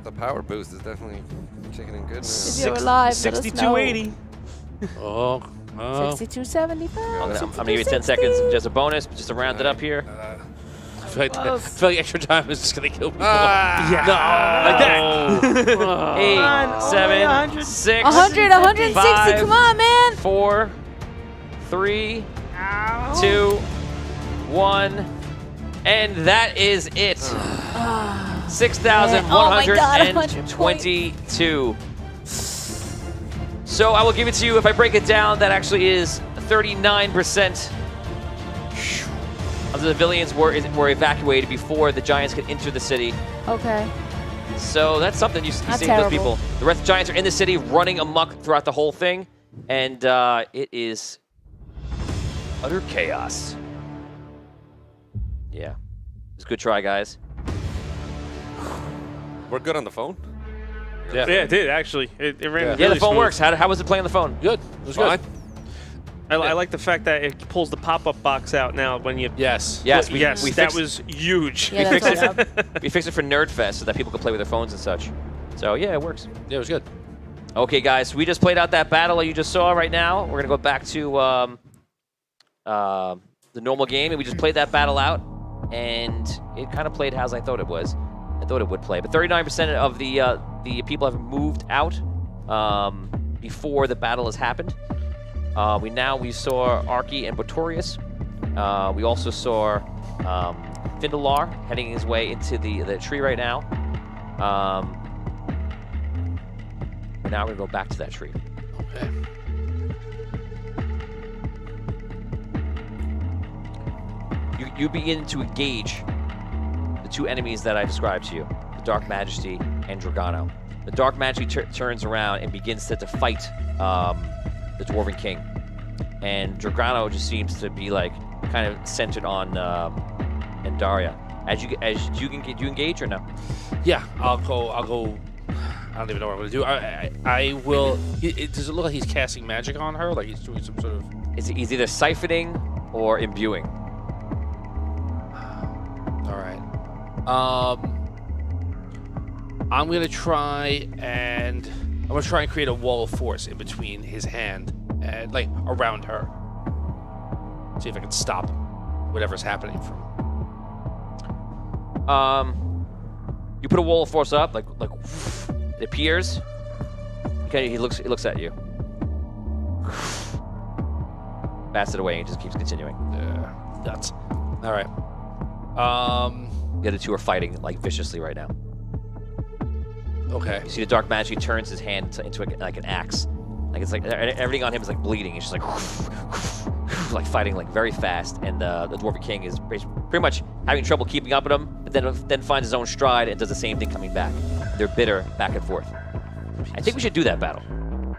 The power boost is definitely kicking in good now. If you're alive, let us know. 6280. Oh. 6275. I'm gonna give you 10 seconds just a bonus, just to round it up here. I feel like extra time is just gonna kill people. Yeah. Like that. 8, 7, 6, 100, 160. 5, Come on, man. 4, 3, 2, 1, and that is it. 6,122. So I will give it to you. If I break it down, that actually is 39% of the civilians were evacuated before the Giants could enter the city. Okay. So that's something you see those people. The rest of the Giants are in the city, running amok throughout the whole thing, and it is utter chaos. Yeah, it's a good try, guys. We're good on the phone? Yeah. Yeah, it did actually. It ran really Yeah, the phone smooth. works. How was it playing on the phone? Good. It was Fine. good. I like the fact that it pulls the pop-up box out now when you. Yes. Yes, Yes, we that fixed, was huge. Yeah, we, that's fixed what's it, we fixed it for Nerdfest so that people could play with their phones and such. So yeah, it works. Yeah, it was good. Okay, guys, we just played out that battle you just saw right now. We're gonna go back to the normal game, and we just played that battle out, and it kind of played as I thought it was. I thought it would play, but 39% of the people have moved out before the battle has happened. We saw Arky and Botorius. We also saw Findalar heading his way into the tree right now. And now we're gonna go back to that tree. Okay. You begin to engage the two enemies that I described to you, the Dark Majesty and Dragano. The Dark Majesty turns around and begins to fight the Dwarven King. And Dragano just seems to be like kind of centered on Andaria. Do you engage or no? Yeah, I'll go. I don't even know what I'm gonna do. I will. Does it look like he's casting magic on her? Like he's doing some sort of. He's either siphoning or imbuing. All right. I'm gonna try and create a wall of force in between his hand and like around her. See if I can stop whatever's happening from. You put a wall of force up, like it appears. Okay, he looks at you. Bats it away and just keeps continuing. Yeah, nuts. All right. The other two are fighting like viciously right now. Okay. You see the Dark Majesty turns his hand into like an axe. Like it's like everything on him is like bleeding. He's just like fighting like very fast. And the Dwarven King is pretty much having trouble keeping up with him, but then finds his own stride and does the same thing coming back. They're bitter back and forth. I think we should do that battle.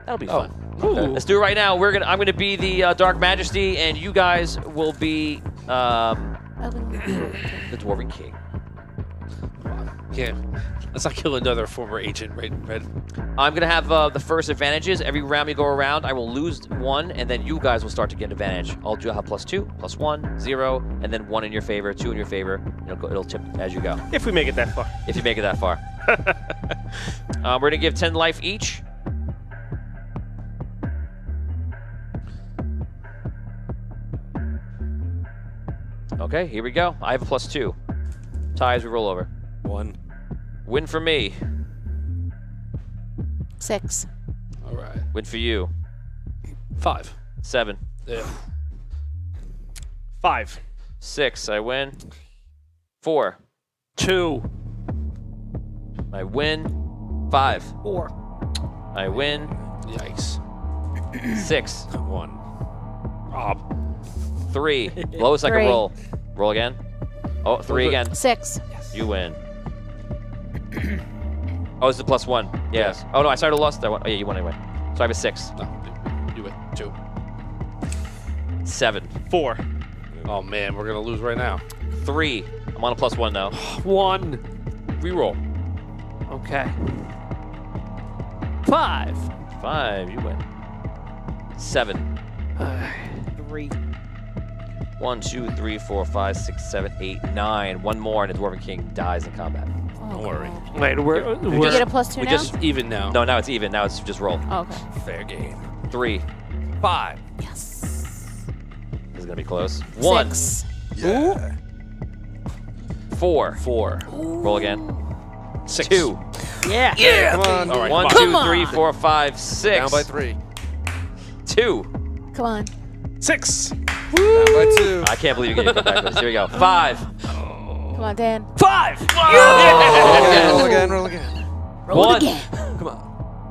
That'll be fun. Okay. Let's do it right now. I'm gonna be the Dark Majesty, and you guys will be the Dwarven King. Yeah. Let's not kill another former agent, right? I'm gonna have the first advantages. Every round we go around, I will lose one, and then you guys will start to get an advantage. I'll have +2, +1, 0, and then 1 in your favor, 2 in your favor. It'll tip as you go. If we make it that far. If you make it that far. We're gonna give 10 life each. Okay, here we go. I have a +2. Ties, we roll over. 1. Win for me. 6. All right. Win for you. 5. 7. Yeah. 5. 6, I win. 4. 2. I win. 5. 4. I win. Yikes. 6. 1. Rob. 3. Lowest I can 3. roll. Roll again. Oh, 3 again. 6. You win. Oh, it's the +1. Yes. Oh, no, I started lost that one. Oh, yeah, you won anyway. So I have a 6. No, you win. 2. 7. 4. Oh man, we're gonna lose right now. 3. I'm on a +1 now. 1. Reroll. Okay. 5. 5. You win. 7. 3. 1, 2, 3, 4, 5, 6, 7, 8, 9. One more, and the Dwarven King dies in combat. Don't worry. Wait, Do you get a +2 We now? just even now. No, now it's even. Now it's just roll. Oh, okay. Fair game. 3. 5. Yes. This is gonna be close. 1. 6. Yeah. 4. 4. Roll again. 6. 2. Yeah. Come on. All right, 1, come on. 2, 3, 4, 5, 6. Down by 3. 2. Come on. 6. Down by 2. I can't believe you're getting come back with this. Here we go. 5. Come on, Dan. 5. Roll again. Roll again. Roll 1. it again. Come on.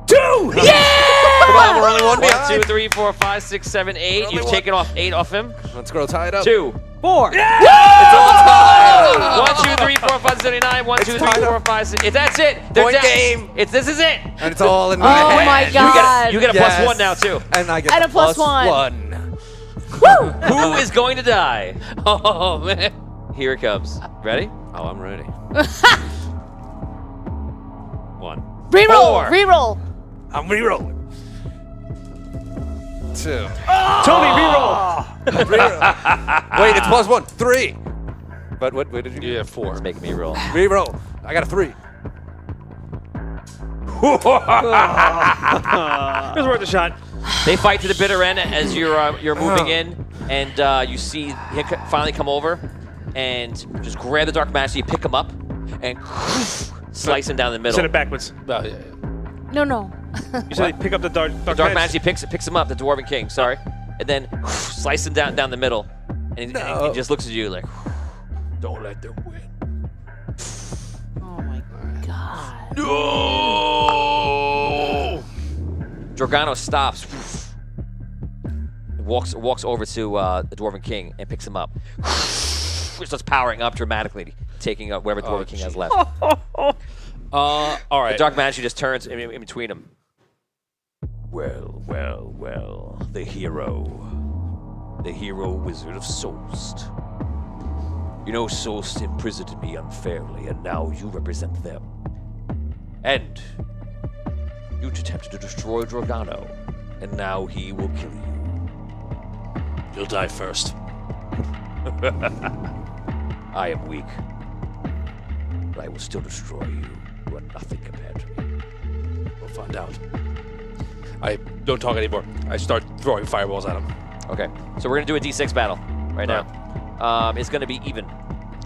2. Come on, we're only one 1, behind. 2, 3, 4, 5, 6, 7, 8. Only You've one. taken off 8 off him. Let's go tie it up. 2. 4. It's all tied. 1, 2, 3, 4, 5, 6, 9. 1, 2, 3, tied 4, up. 5, 6. That's it. They're Point down. game. This is it. And it's all in Oh my hand. my God. You get a Yes. +1 now too. And I get And the a plus one. +1. Who is going to die? Oh, man. Here it comes. Ready? Oh, I'm ready. 1. Reroll. 4. Reroll. I'm re-rolling. 2. Tony, reroll. Wait, it's +1. 3. But what did you do? Yeah, 4. It's making me roll. Re-roll. I got a 3. It was worth a shot. They fight to the bitter end as you're moving in, and you see him finally come over and just grab the Dark Master. You pick him up and slice him down the middle. Said it backwards. Oh, yeah. No, no. You said they pick up the Dark The Dark Master. Majesty picks him up, the Dwarven King, sorry, and then slice him down the middle, and he just looks at you like, Don't let them win. Oh my God. No! Dragano stops, walks over to the Dwarven King and picks him up. Starts powering up dramatically, taking up whatever Dwarven King has left. All right. The Dark Majesty just turns in between them. Well, well, well. The hero. The hero wizard of Soest. You know, Soest imprisoned me unfairly, and now you represent them. And you attempted to destroy Dragano, and now he will kill you. You'll die first. I am weak, but I will still destroy you. You are nothing compared to me. We'll find out. I don't talk anymore. I start throwing fireballs at him. Okay, so we're gonna do a D6 battle right now. It's gonna be even.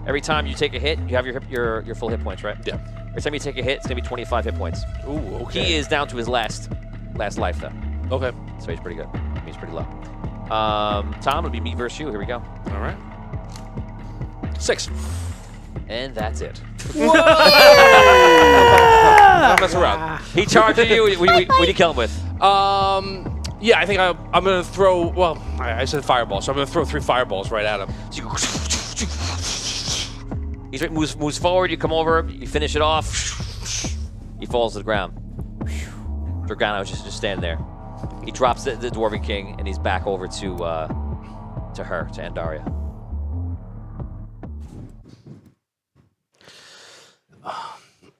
Every time you take a hit, you have your full hit points, right? Yeah. Every time you take a hit, it's gonna be 25 hit points. Ooh, okay. He is down to his last life though, Okay. so he's pretty good. He's pretty low. Tom, it'll be me versus you. Here we go. All right. 6. And that's it. Don't mess around. He charges you. What do you kill him with? Yeah, I think I'm gonna throw. Well, I said fireball, so I'm gonna throw 3 fireballs right at him. He moves forward. You come over. You finish it off. He falls to the ground. Dragano just standing there. He drops the Dwarven King, and he's back over to her, to Andaria.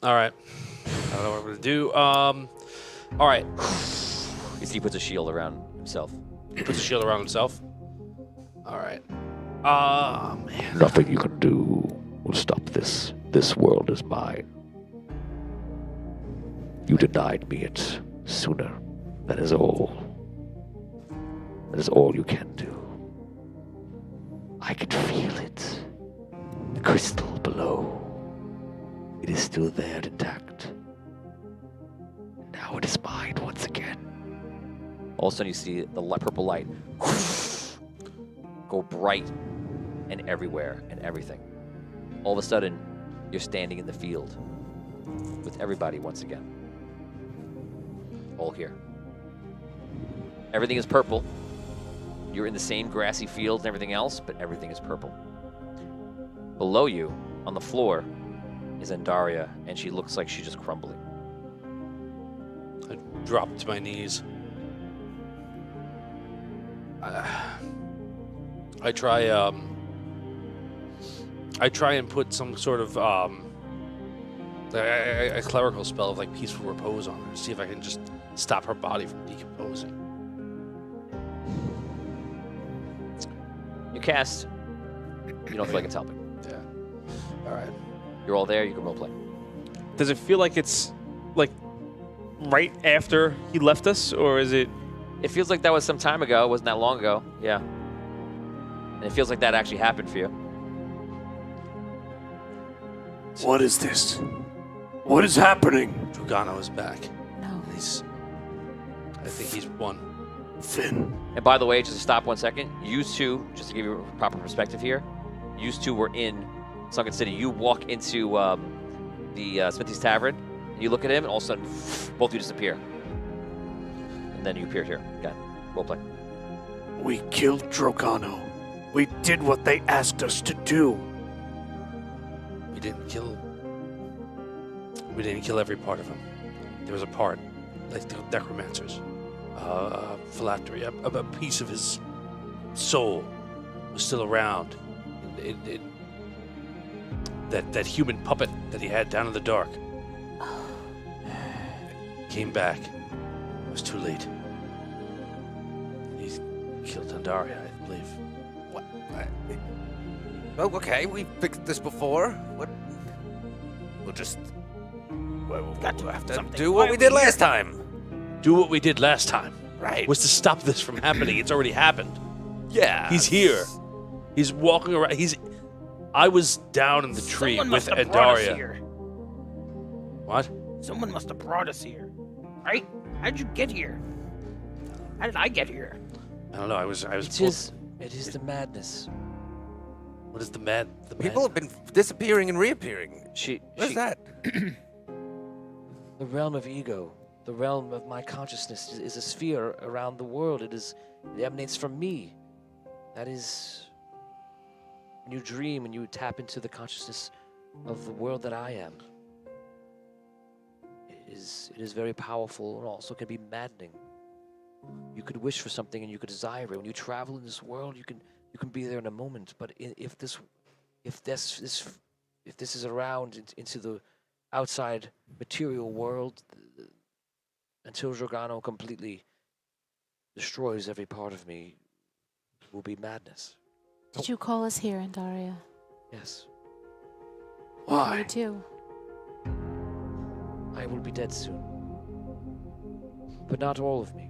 All right. I don't know what I'm gonna do. All right. You see, he puts a shield around himself. He puts a shield around himself. All right. Man. Nothing you can do will stop this. This world is mine. You denied me it sooner. That is all. That is all you can do. I can feel it. The crystal below. It is still there intact. Now it is mine once again. All of a sudden, you see the purple light go bright and everywhere and everything. All of a sudden, you're standing in the field with everybody once again. All here. Everything is purple. You're in the same grassy field and everything else, but everything is purple. Below you, on the floor, is Andaria, and she looks like she's just crumbling. I drop to my knees. I try and put some sort of a clerical spell of like peaceful repose on her, see if I can just stop her body from decomposing. You cast you don't feel like it's helping. Yeah. All right. You're all there. You can roleplay. Does it feel like it's like right after he left us, or is it? It feels like that was some time ago. It wasn't that long ago. Yeah. And it feels like that actually happened for you. What is this? What is happening? Dragano is back. No. I think he's won. Finn. And by the way, just to stop 1 second, you two, just to give you proper perspective here, you two were in Sunken City. You walk into the Smithy's Tavern, and you look at him, and all of a sudden, both of you disappear. And then you appear here. Okay, roleplay. We killed Drogano. We did what they asked us to do. We didn't kill every part of him. There was a part, like the necromancers, phylactery, a piece of his soul was still around. That human puppet that he had down in the dark came back. It was too late. He killed Andaria, I believe. What? Oh, okay. We've fixed this before. What? We'll just. We'll have to something. do Why what we are did we here? last time. Do what we did last time. Right. Was to stop this from happening. It's already happened. Yeah. He's here. He's walking around. I was down in the tree Someone with must have brought us Andaria. here. What? Someone must have brought us here. Right? How'd you get here? How did I get here? I don't know. I was. It is the madness. What is the mad? People have been disappearing and reappearing. What is that? The realm of ego, the realm of my consciousness is a sphere around the world. It emanates from me. That is, when you dream and you tap into the consciousness of the world that I am. It is very powerful and also can be maddening. You could wish for something and you could desire it. When you travel in this world, you can be there in a moment. But if this is around into the outside material world, until Drogano completely destroys every part of me, it will be madness. Did you call us here, Andaria? Yes. What do you do? I will be dead soon. But not all of me.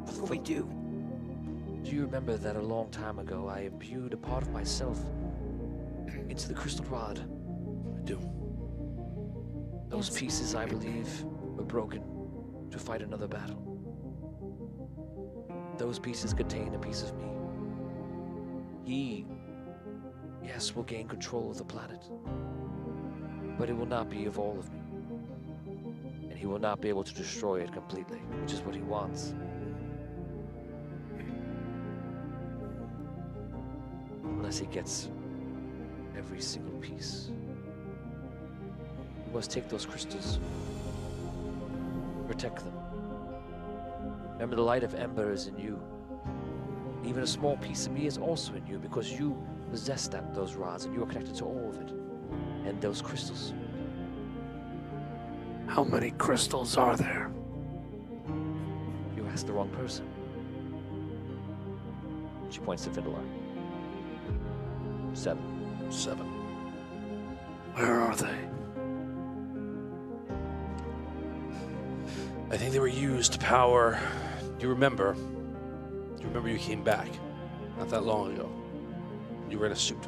What will we do? Do you remember that a long time ago I imbued a part of myself into the crystal rod? I do. Those Yes. pieces, I believe, were broken to fight another battle. Those pieces contain a piece of me. He, yes, will gain control of the planet. But it will not be of all of me. And he will not be able to destroy it completely, which is what he wants. Unless he gets every single piece. You must take those crystals. Protect them. Remember, the light of Ember is in you. Even a small piece of me is also in you because you possess those rods and you are connected to all of it. And those crystals. How many crystals are there? You asked the wrong person. She points to Findelar. 7. Where are they? I think they were used to power. Do you remember you came back not that long ago? You were in a suit.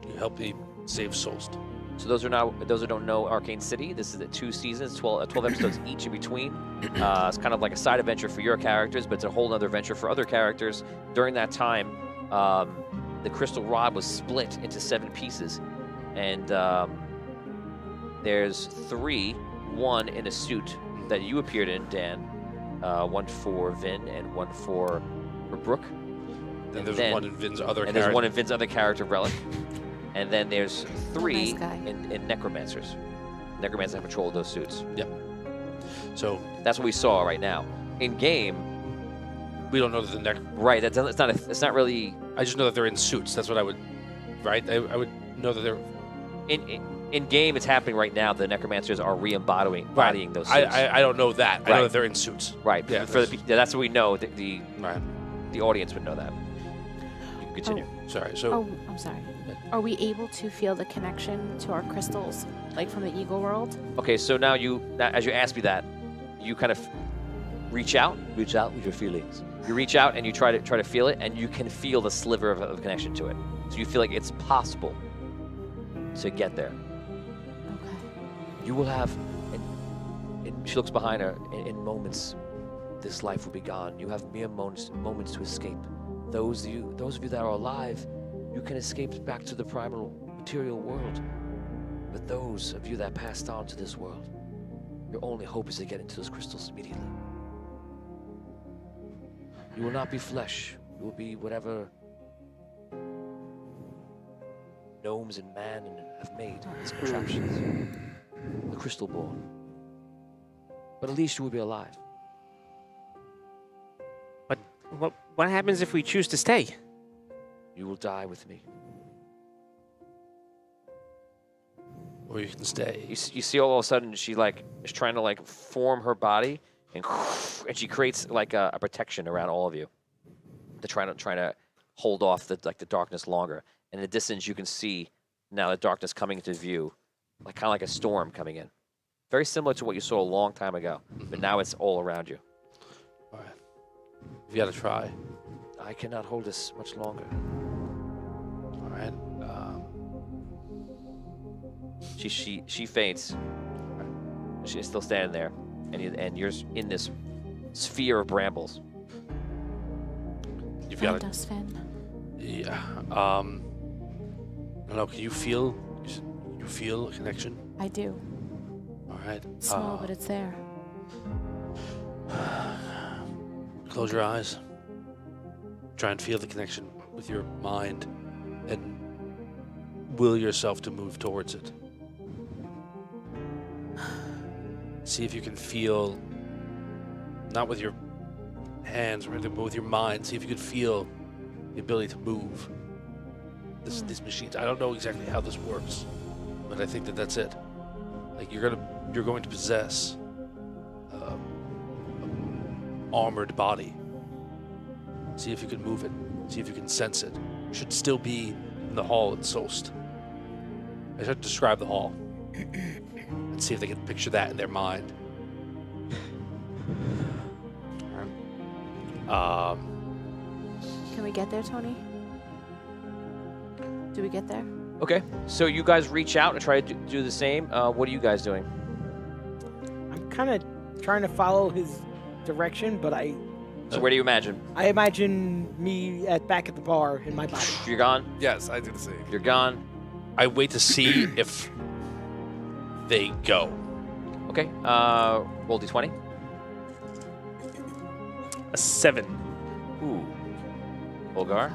You helped me save Solst. So those who don't know Arcane City, this is the 2 seasons, 12 episodes each in between. It's kind of like a side adventure for your characters, but it's a whole other adventure for other characters. During that time, the crystal rod was split into 7 pieces, and there's 3, 1 in a suit that you appeared in, Dan, 1 for Vin and 1 for Brooke. Then there's one in Vin's other and character. there's 1 in Vin's other character, Relic. And then there's 3 Nice guy. in Necromancers. Necromancers have control of those suits. Yep. So That's what we saw right now. In game, we don't know that right? It's not really. I just know that they're in suits. That's what I would, right? I would know that they're. In game, it's happening right now. The Necromancers are re-embodying those suits. I don't know that. I know Right. that they're in suits. Right. Yeah, That's what we know. The Right. audience would know that. Continue. Sorry. So Oh, I'm sorry. Are we able to feel the connection to our crystals, like from the Eagle world? Okay, so now as you ask me that, you kind of reach out with your feelings. You reach out and you try to feel it, and you can feel the sliver of connection to it. So you feel like it's possible to get there. Okay. You will have, and she looks behind her, in moments, this life will be gone. You have mere moments to escape. Those of you that are alive, you can escape back to the primal material world. But those of you that passed on to this world, your only hope is to get into those crystals immediately. You will not be flesh. You will be whatever gnomes and man have made these contraptions. The crystal born. But at least you will be alive. What happens if we choose to stay? You will die with me. or you can stay. You see all of a sudden she is trying to form her body, and she creates a protection around all of you to try to hold off the darkness longer. And in the distance you can see now the darkness coming into view, kind of like a storm coming in. Very similar to what you saw a long time ago, but now it's all around you. All right. You got to try. I cannot hold this much longer. All right. She faints. She's still standing there, and you're in this sphere of brambles. You've got Find us, Finn. Yeah. I don't know. Can you feel? You feel a connection? I do. All right. It's small, but it's there. Close your eyes. Try and feel the connection with your mind, and will yourself to move towards it. See if you can feel, not with your hands or anything, but with your mind. See if you can feel the ability to move these machines. I don't know exactly how this works, but I think that's it. You're going to possess an armored body. See if you can move it. See if you can sense it. You should still be in the hall at Soest. I should describe the hall and see if they can picture that in their mind. Can we get there, Tony? Do we get there? Okay, so you guys reach out and try to do the same. What are you guys doing? I'm kind of trying to follow his direction, but So where do you imagine? I imagine me back at the bar in my body. You're gone? Yes, I do the same. You're gone? I wait to see if they go. Okay, roll d20. A 7. Ooh. Olgar?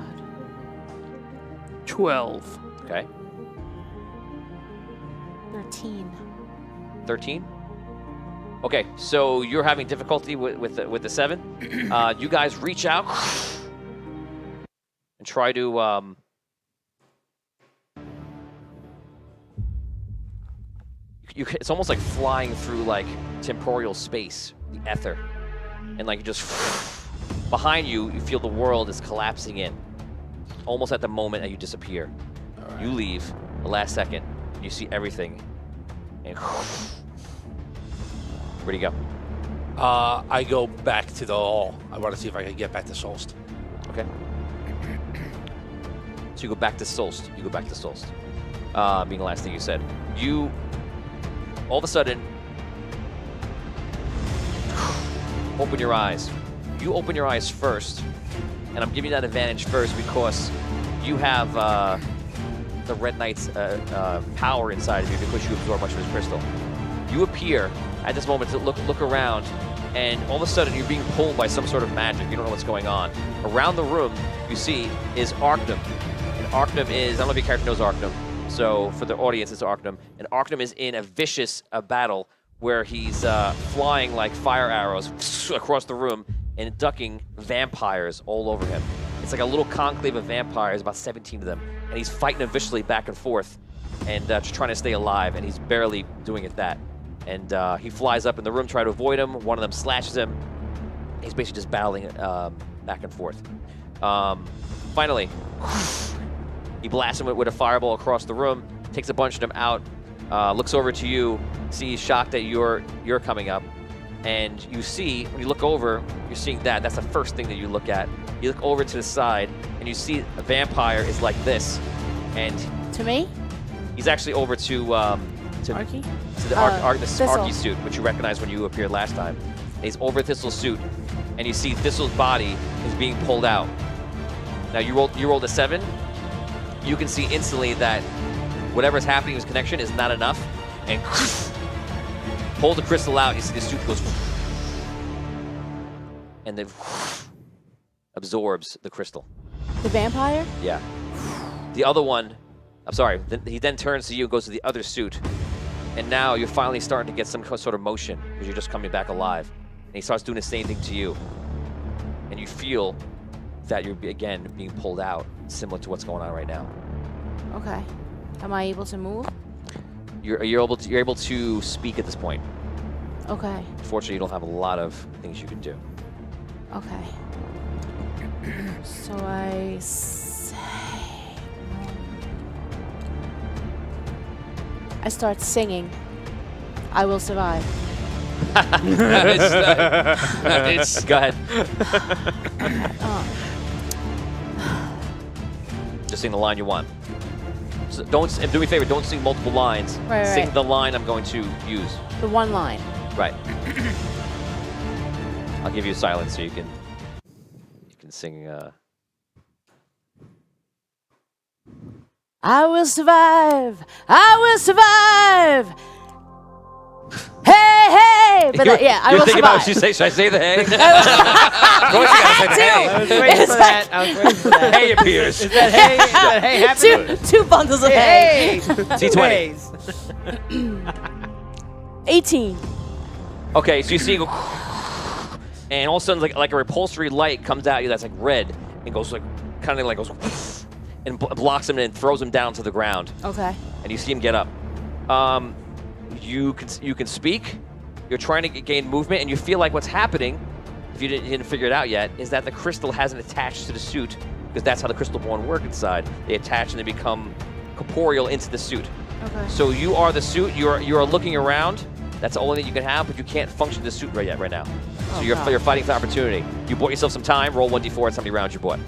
12. Okay. 13. 13? Okay, so you're having difficulty with the 7. You guys reach out and try to it's almost like flying through temporal space, the ether, and you just behind you feel the world is collapsing in, almost at the moment that you disappear. Right. You leave the last second, and you see everything, and where'd you go? I go back to the hall. I want to see if I can get back to Soest. Okay. So you go back to Soest. Being the last thing you said. You, all of a sudden, open your eyes. You open your eyes first, and I'm giving you that advantage first because you have the Red Knight's power inside of you because you absorb much of his crystal. You appear at this moment to look around, and all of a sudden you're being pulled by some sort of magic. You don't know what's going on. Around the room, you see, is Archnum. And Archnum is, I don't know if your character knows Archnum, so for the audience, it's Archnum. And Archnum is in a vicious battle where he's flying like fire arrows across the room and ducking vampires all over him. It's like a little conclave of vampires, about 17 of them, and he's fighting them viciously back and forth and just trying to stay alive, and he's barely doing it that. And he flies up in the room, trying to avoid him. One of them slashes him. He's basically just battling back and forth. Finally, he blasts him with a fireball across the room, takes a bunch of them out, looks over to you, sees shocked that you're coming up, and you see, when you look over, you're seeing that. That's the first thing that you look at. You look over to the side, and you see a vampire is like this, and To me? he's actually over to Arky? the Thistle. Arky suit, which you recognized when you appeared last time. And he's over Thistle's suit, and you see Thistle's body is being pulled out. Now you rolled a 7. You can see instantly that whatever's happening in his connection is not enough, and pull the crystal out. You see the suit goes, and then absorbs the crystal. The vampire? Yeah. The other one, I'm sorry, he then turns to you and goes to the other suit. And now you're finally starting to get some sort of motion because you're just coming back alive. And he starts doing the same thing to you. And you feel that you're, again, being pulled out, similar to what's going on right now. Okay. Am I able to move? You're able to speak at this point. Okay. Unfortunately, you don't have a lot of things you can do. Okay. So I say... I start singing. I will survive. Nice. Go ahead. Just sing the line you want. So and do me a favor, don't sing multiple lines. Right, sing right. the line I'm going to use. The one line. Right. I'll give you silence so you can sing. I will survive. I will survive. Hey, hey! But yeah, I You're will thinking about survive. what you say. Should I say the hey? I was waiting for that. I was waiting for that. Hey appears. Is that hey? Is that hey happening? Two bundles of hay. T20. 18. Okay, so you see, and all of a sudden, like a repulsory light comes at you that's like red and goes like, kind of like goes, and blocks him and throws him down to the ground. Okay. And you see him get up. You can speak. You're trying to gain movement, and you feel like what's happening, if you didn't figure it out yet, is that the crystal hasn't attached to the suit, because that's how the crystal born work inside. They attach and they become corporeal into the suit. Okay. So you are the suit. You are looking around. That's the only thing you can have, but you can't function the suit right now. So Oh, you're God. fighting for opportunity. You bought yourself some time. Roll 1d4 and how many rounds you bought.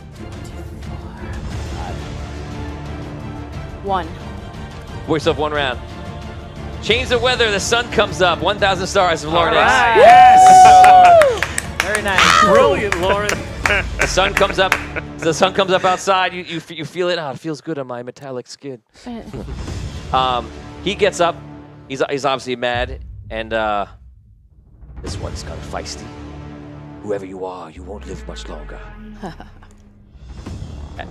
1. Bought yourself 1 round. Change the weather. The sun comes up. 1,000 stars from Lauren X. Yes! Very nice. Brilliant, Lauren. The sun comes up. The sun comes up outside. You feel it. Oh, it feels good on my metallic skin. He gets up. He's obviously mad, and this one's kind of feisty. Whoever you are, you won't live much longer.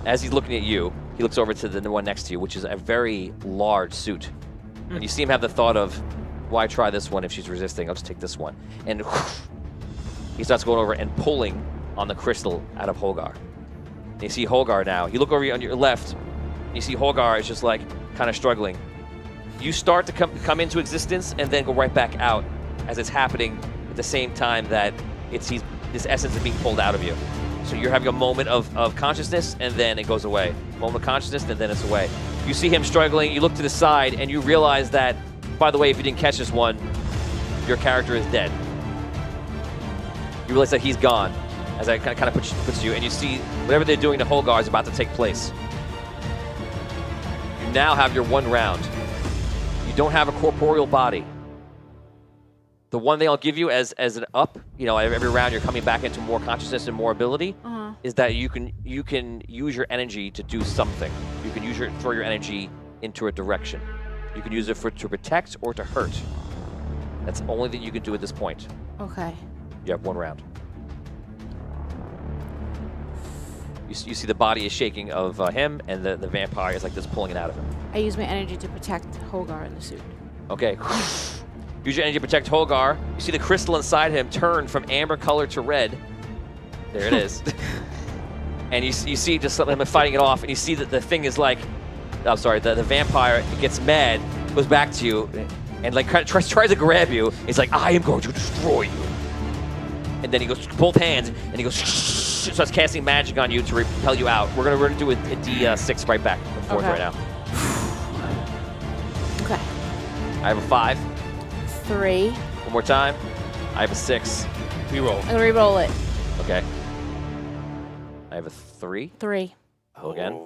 As he's looking at you, he looks over to the one next to you, which is a very large suit. And you see him have the thought of, why try this one if she's resisting? I'll just take this one. And he starts going over and pulling on the crystal out of Holgar. And you see Holgar now. You look over on your left, and you see Holgar is just like kind of struggling. You start to come into existence and then go right back out as it's happening at the same time that this essence is being pulled out of you. So you're having a moment of consciousness, and then it goes away. Moment of consciousness, and then it's away. You see him struggling, you look to the side, and you realize that, by the way, if you didn't catch this one, your character is dead. You realize that he's gone, as I kind of puts you, and you see whatever they're doing to Holgar is about to take place. You now have your 1 round. You don't have a corporeal body. The one thing I'll give you as an up, every round you're coming back into more consciousness and more ability, is that you can use your energy to do something. You can throw your energy into a direction. You can use it to protect or to hurt. That's the only thing you can do at this point. Okay. You have 1 round. You see the body is shaking of him, and the vampire is like this pulling it out of him. I use my energy to protect Holgar in the suit. Okay. Use your energy to protect Holgar. You see the crystal inside him turn from amber color to red. There it is. And you see just him fighting it off, and you see that the thing is like, I'm sorry, the vampire gets mad, goes back to you, and like tries to grab you. He's like, I am going to destroy you. and then he goes both hands, and he goes starts casting magic on you to repel you out. We're gonna do a D6 right back and forth Okay. right now. Okay. I have a 5. 3. One more time. I have a 6. Reroll. I'm gonna re-roll it. Okay. I have a 3. 3. Roll again.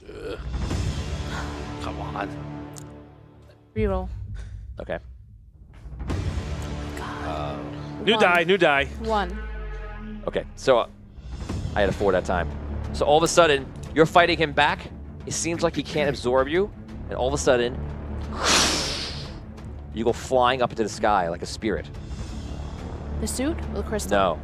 Ugh. Come on. Re-roll. Okay. New 1. die, new die. 1. Okay. So I had a 4 that time. So all of a sudden, you're fighting him back. It seems like he can't absorb you, and all of a sudden, you go flying up into the sky like a spirit. The suit or the crystal? No.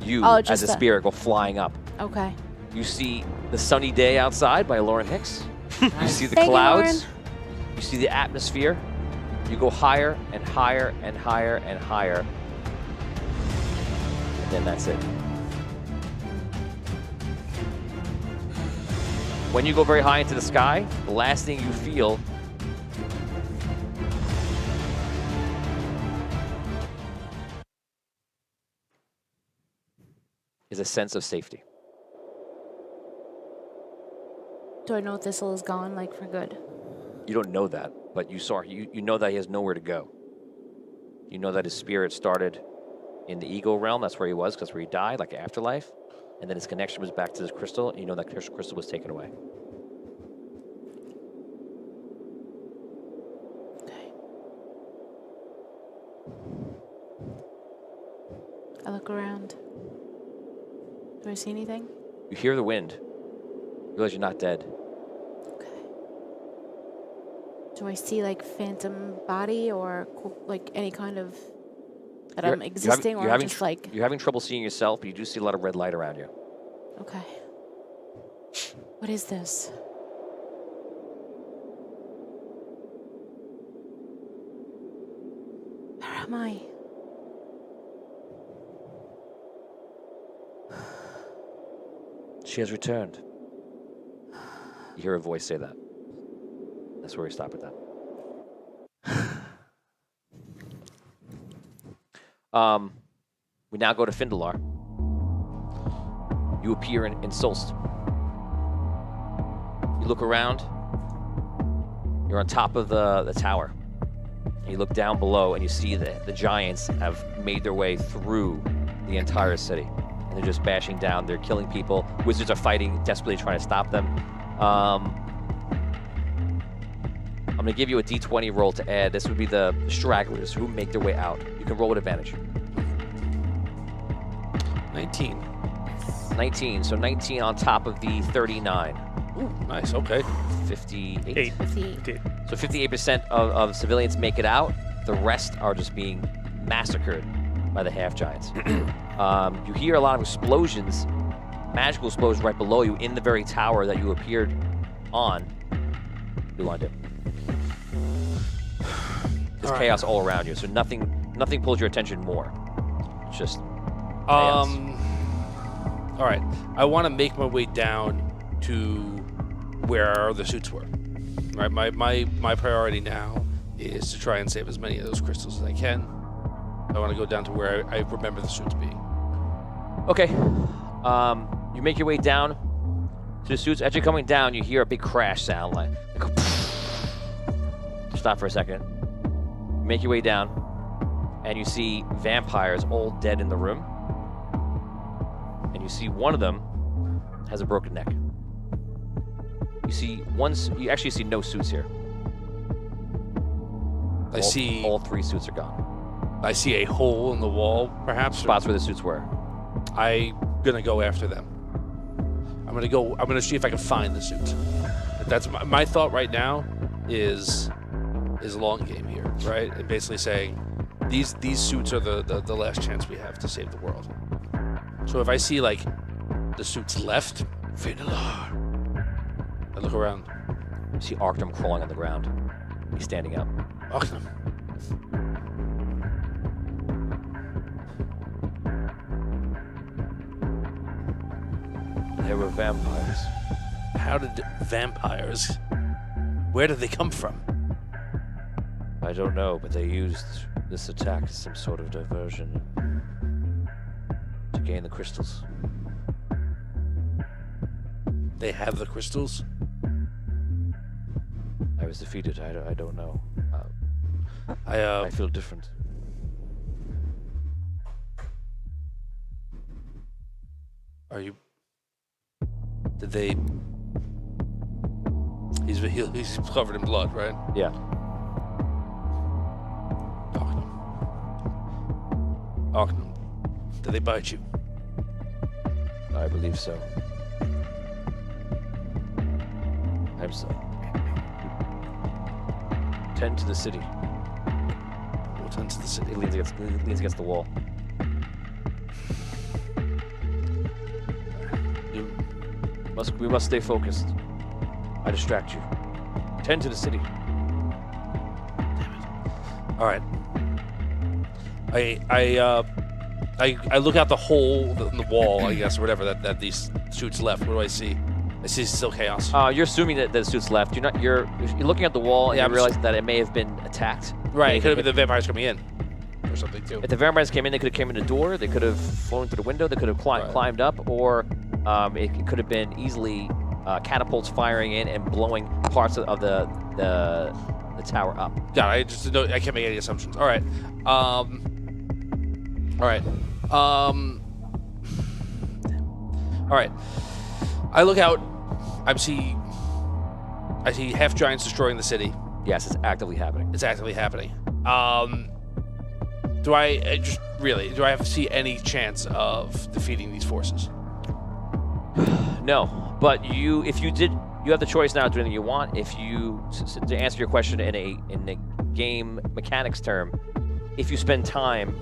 You, Oh, as just a the- spirit, go flying up. Okay. You see the sunny day outside by Lauren Hicks. You see the Thank you, clouds. Lauren. You see the atmosphere. You go higher and higher and higher and higher. And then that's it. When you go very high into the sky, the last thing you feel is a sense of safety. Do I know if Thistle is gone, like, for good? You don't know that, but you know that he has nowhere to go. You know that his spirit started in the ego realm. That's where he was, because that's where he died, like afterlife. And then his connection was back to this crystal. And you know that crystal was taken away. Okay. I look around. Do I see anything? You hear the wind. You realize you're not dead. Okay. Do I see, like, phantom body or, like, any kind of... that I'm existing or just, like... You're having trouble seeing yourself, but you do see a lot of red light around you. Okay. What is this? Where am I? She has returned. You hear a voice say that. That's where we stop at that. We now go to Findalar. You appear in Solst. You look around. You're on top of the tower. You look down below and you see that the giants have made their way through the entire city. And they're just bashing down. They're killing people. Wizards are fighting, desperately trying to stop them. I'm going to give you a d20 roll to add. This would be the stragglers who make their way out. You can roll with advantage. 19. 19. So 19 on top of the 39. Ooh, nice. Okay. 58. 8. 58. So 58% of civilians make it out. The rest are just being massacred by the half giants. You hear a lot of explosions, magical explosions right below you in the very tower that you appeared on. What do you want to do? There's chaos all around you, so nothing pulls your attention more. It's just chaos. All right. I want to make my way down to where our other suits were. Right. My priority now is to try and save as many of those crystals as I can. I want to go down to where I remember the suits being. Okay. You make your way down to the suits. As you're coming down, you hear a big crash sound. Like stop for a second. You make your way down, and you see vampires all dead in the room. And you see one of them has a broken neck. You actually see no suits here. All 3 suits are gone. I see a hole in the wall, perhaps. Spots where the suits were. I'm gonna go after them. I'm gonna see if I can find the suit. That's my thought right now. Is long game here, right? And basically saying these suits are the last chance we have to save the world. So if I see like the suits left, Findalar, I look around. You see Arctum crawling on the ground. He's standing up. Arctum. They were vampires. How did vampires? Where did they come from? I don't know, but they used this attack as some sort of diversion. to gain the crystals. They have the crystals? I was defeated. I don't know. I I feel different. Are you... Did they... He's covered in blood, right? Yeah. Arcanum. Did they bite you? I believe so. I'm so. Tend to the city. We'll tend to the city. He leans against the wall. We must stay focused. I distract you. Tend to the city. All right. I look out the hole in the wall, I guess, or whatever that these suits left. What do I see? I see still chaos. You're assuming that the suit's left. You're looking at the wall and Yeah, you realize that it may have been attacked. Right. It could have been the vampires coming in, or something too. If the vampires came in, they could have came in the door. They could have flown through the window. They could have climbed up, or it could have been easily catapults firing in and blowing parts of the tower up. Yeah, I just know I can't make any assumptions. All right. All right. All right. I look out. I see half giants destroying the city. Yes, it's actively happening. It's actively happening. Do I see any chance of defeating these forces? No, but if you did, you have the choice now to do anything you want. If you, to answer your question in a game mechanics term, if you spend time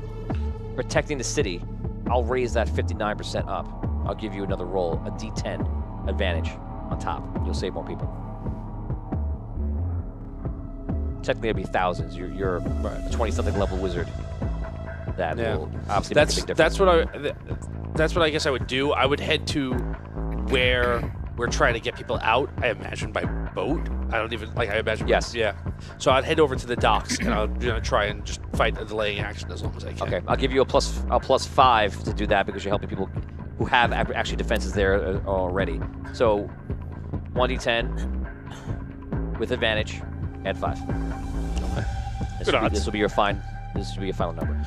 protecting the city, I'll raise that 59% up. I'll give you another roll, a D10 advantage on top. You'll save more people. Technically, it'd be thousands. You're a 20-something level wizard. That will obviously make a big difference. That's what I guess I would do. I would head to where we're trying to get people out. I imagine by boat. I imagine. Yes. Yeah. So I'd head over to the docks and I'll try and just fight a delaying action as long as I can. Okay, I'll give you a plus 5 to do that because you're helping people who have actually defenses there already. So 1d10 with advantage, add 5. Okay. This will be your final number.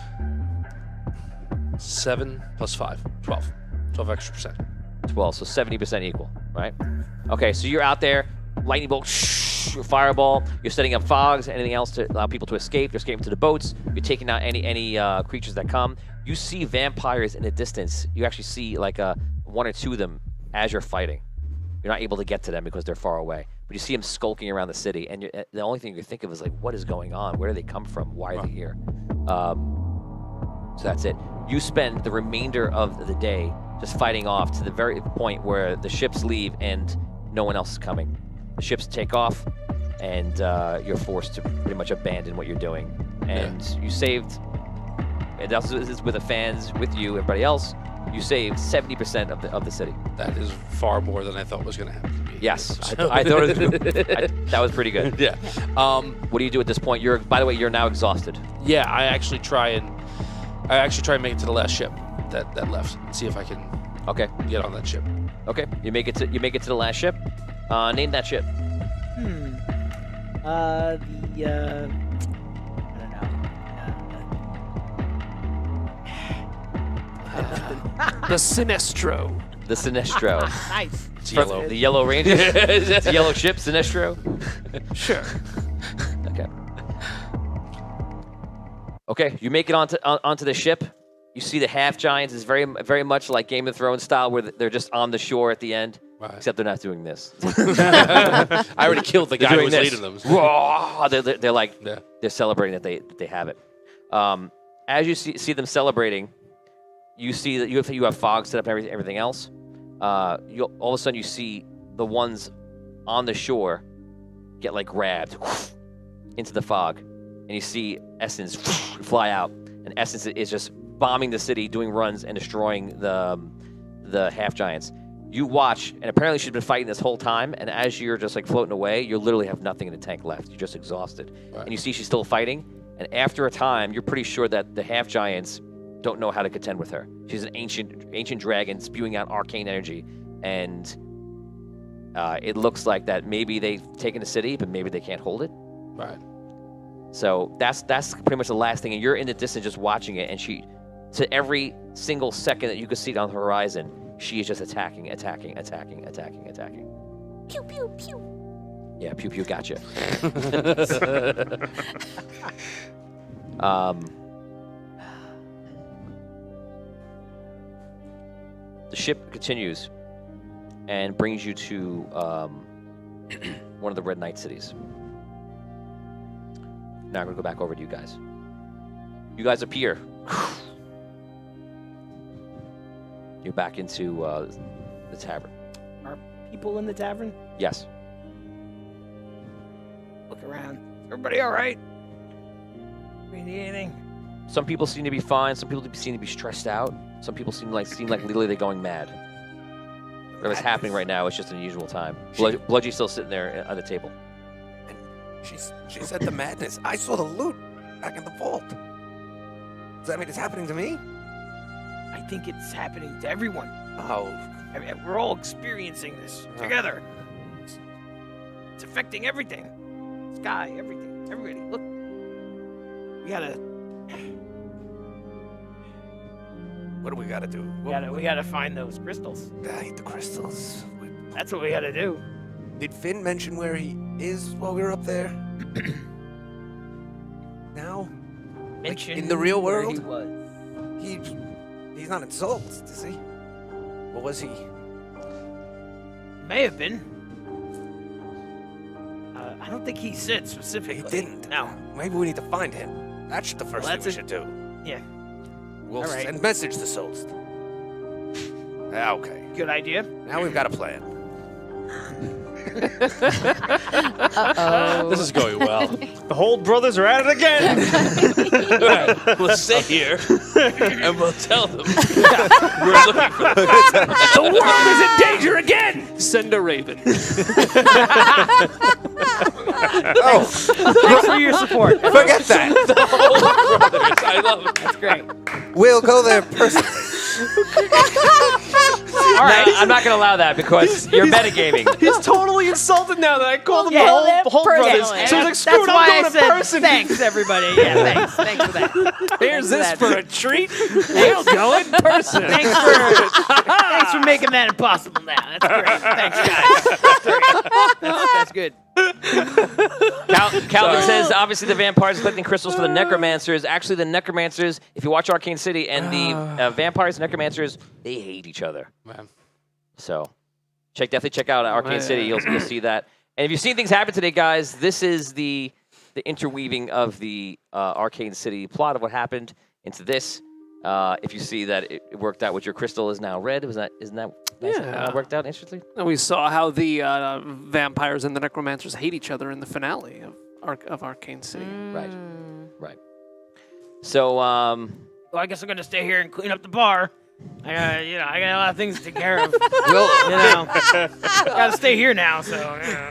7 plus 5, 12. 12 extra percent. 12, so 70% equal, right? Okay, so you're out there, lightning bolt, fireball. You're setting up fogs, anything else to allow people to escape. You're escaping to the boats. You're taking out any creatures that come. You see vampires in the distance. You actually see like 1 or 2 of them as you're fighting. You're not able to get to them because they're far away. But you see them skulking around the city, and the only thing you think of is like, what is going on? Where do they come from? Why are they here? So that's it. You spend the remainder of the day just fighting off to the very point where the ships leave and no one else is coming. The ships take off, and you're forced to pretty much abandon what you're doing. And you saved, and this is with the fans, with you, everybody else, you saved 70% of the city. That is far more than I thought was going to happen to me. Yes, I thought that was pretty good. Yeah. What do you do at this point? By the way, you're now exhausted. Yeah, I actually try and make it to the last ship that left and see if I can get on that ship. Okay, you make it to the last ship. Name that ship. I don't know. The Sinestro. The Sinestro. Nice. It's yellow. The Yellow Ranger. It's a yellow ship, Sinestro. Sure. Okay. Okay, you make it onto the ship. You see the half giants is very very much like Game of Thrones style, where they're just on the shore at the end. Right. Except they're not doing this. I already killed the guy who was leading them. They're like they're celebrating that they have it. As you see them celebrating, you see that you have fog set up and everything else. All of a sudden you see the ones on the shore get like grabbed into the fog, and you see Essence fly out, and Essence is just bombing the city, doing runs and destroying the half giants. You watch, and apparently she's been fighting this whole time, and as you're just like floating away, you literally have nothing in the tank left. You're just exhausted. Right. And you see she's still fighting, and after a time, you're pretty sure that the half giants don't know how to contend with her. She's an ancient dragon spewing out arcane energy, and it looks like that maybe they've taken the city, but maybe they can't hold it. Right. So that's pretty much the last thing, and you're in the distance just watching it, and she, to every single second that you can see it on the horizon, she is just attacking. Pew pew pew. Yeah, pew pew, gotcha. The ship continues and brings you to one of the Red Knight cities. Now I'm going to go back over to you guys. You guys appear. You're back into the tavern. Are people in the tavern? Yes. Look around. Everybody all right? We need anything? Some people seem to be fine. Some people seem to be stressed out. Some people seem like literally they're going mad. Whatever's happening right now is just an unusual time. Bludgy's still sitting there on the table. And she said the madness. I saw the loot back in the vault. Does that mean it's happening to me? I think it's happening to everyone. Oh. I mean, we're all experiencing this together. It's affecting everything. Sky, everything. Everybody, look. We gotta... What do we gotta do? We gotta find those crystals. I hate the crystals. That's what we gotta do. Did Finn mention where he is while we were up there? Now? Mention in the real where world? he was. He's not in Zoltz, is he? Or was he? May have been. I don't think he said specifically. He didn't. No. Maybe we need to find him. That's the first thing we should do. Yeah. We'll All right. send message to Solst. Okay. Good idea. Now we've got a plan. Uh-oh. This is going well. The whole brothers are at it again. We'll stay here and we'll tell them we're looking for them. The world is in danger again! Send a raven. Oh, Thanks for your support. forget that. The whole brothers. I love it. That's great. We'll go there personally. All right, I'm not going to allow that because you're metagaming. He's totally insulted now that I called him Yeah, the whole brothers. personally. So he's like, screw it, That's why I'm going I in said person. thanks, everybody. Yeah, thanks for that. Here's this Thanks for a treat. We'll go in person. Thanks for making that impossible now. That's great. Thanks, guys. That's good. Calvin says, obviously the vampires collecting crystals for the necromancers. Actually, the necromancers, if you watch Arcane City, and the vampires and necromancers, they hate each other. Man. So definitely check out Arcane City. You'll see that. And if you've seen things happen today, guys, this is the interweaving of the Arcane City plot of what happened into this. If you see that it worked out with your crystal is now red, isn't that nice? Yeah. It worked out interestingly? And we saw how the vampires and the necromancers hate each other in the finale of Arcane City. Right. So, Well, I guess I'm gonna stay here and clean up the bar. I got a lot of things to take care of. Gotta stay here now. So,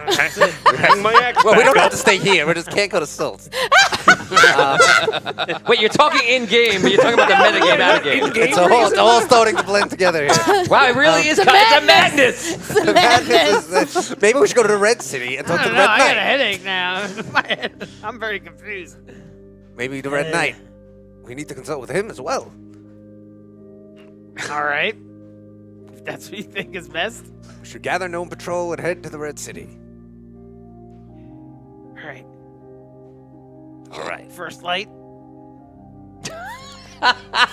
that's it. Hang my axe Well, we back don't have up. to stay here. We just can't go to Solst. wait, you're talking in game, but you're talking about the metagame out of game. It's all starting to blend together here. Wow, it really is kind of madness. The madness is, maybe we should go to the Red City and talk I to don't the know. Red I got a Knight. headache now. My head- I'm very confused. Maybe the Red Knight. We need to consult with him as well. All right. If that's what you think is best. We should gather known patrol and head to the Red City. All right. All right. First light.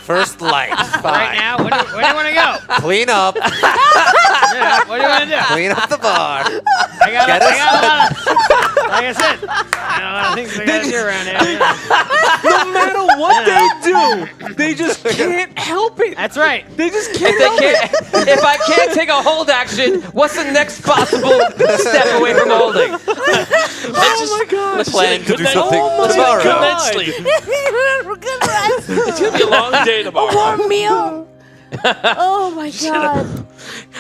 First light. Right Fine. now. Where do you want to go? Clean up. Yeah, what do you want to do? Clean up the bar. I got a lot of, like I said, I got a lot of things I got to do around here. You know. No matter what they do, they just can't help it. That's right. They just can't help it. If I can't take a hold action, what's the next possible step away from holding? Oh my god. Let's plan to do something tomorrow. Good night's sleep. Good rest. It's going to be a long day tomorrow. Warm meal. Oh my god.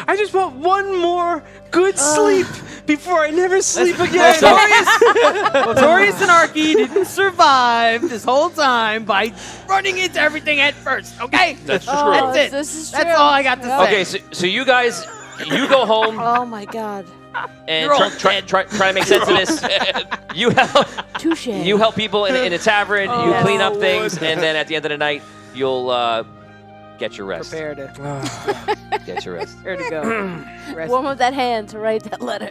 I just want one more good sleep before I never sleep again. Torius and Arky didn't survive this whole time by running into everything head first, okay? That's true. Oh, That's it. this is true. That's all I got to say. Okay, so you guys, you go home Oh my god. and You're all try dead. to make sense of this. You help. Touche. You help people in a tavern. You Yes. clean up things, and then at the end of the night, you'll get your rest. Prepare to Get your rest. go. Rest. Warm up that hand to write that letter.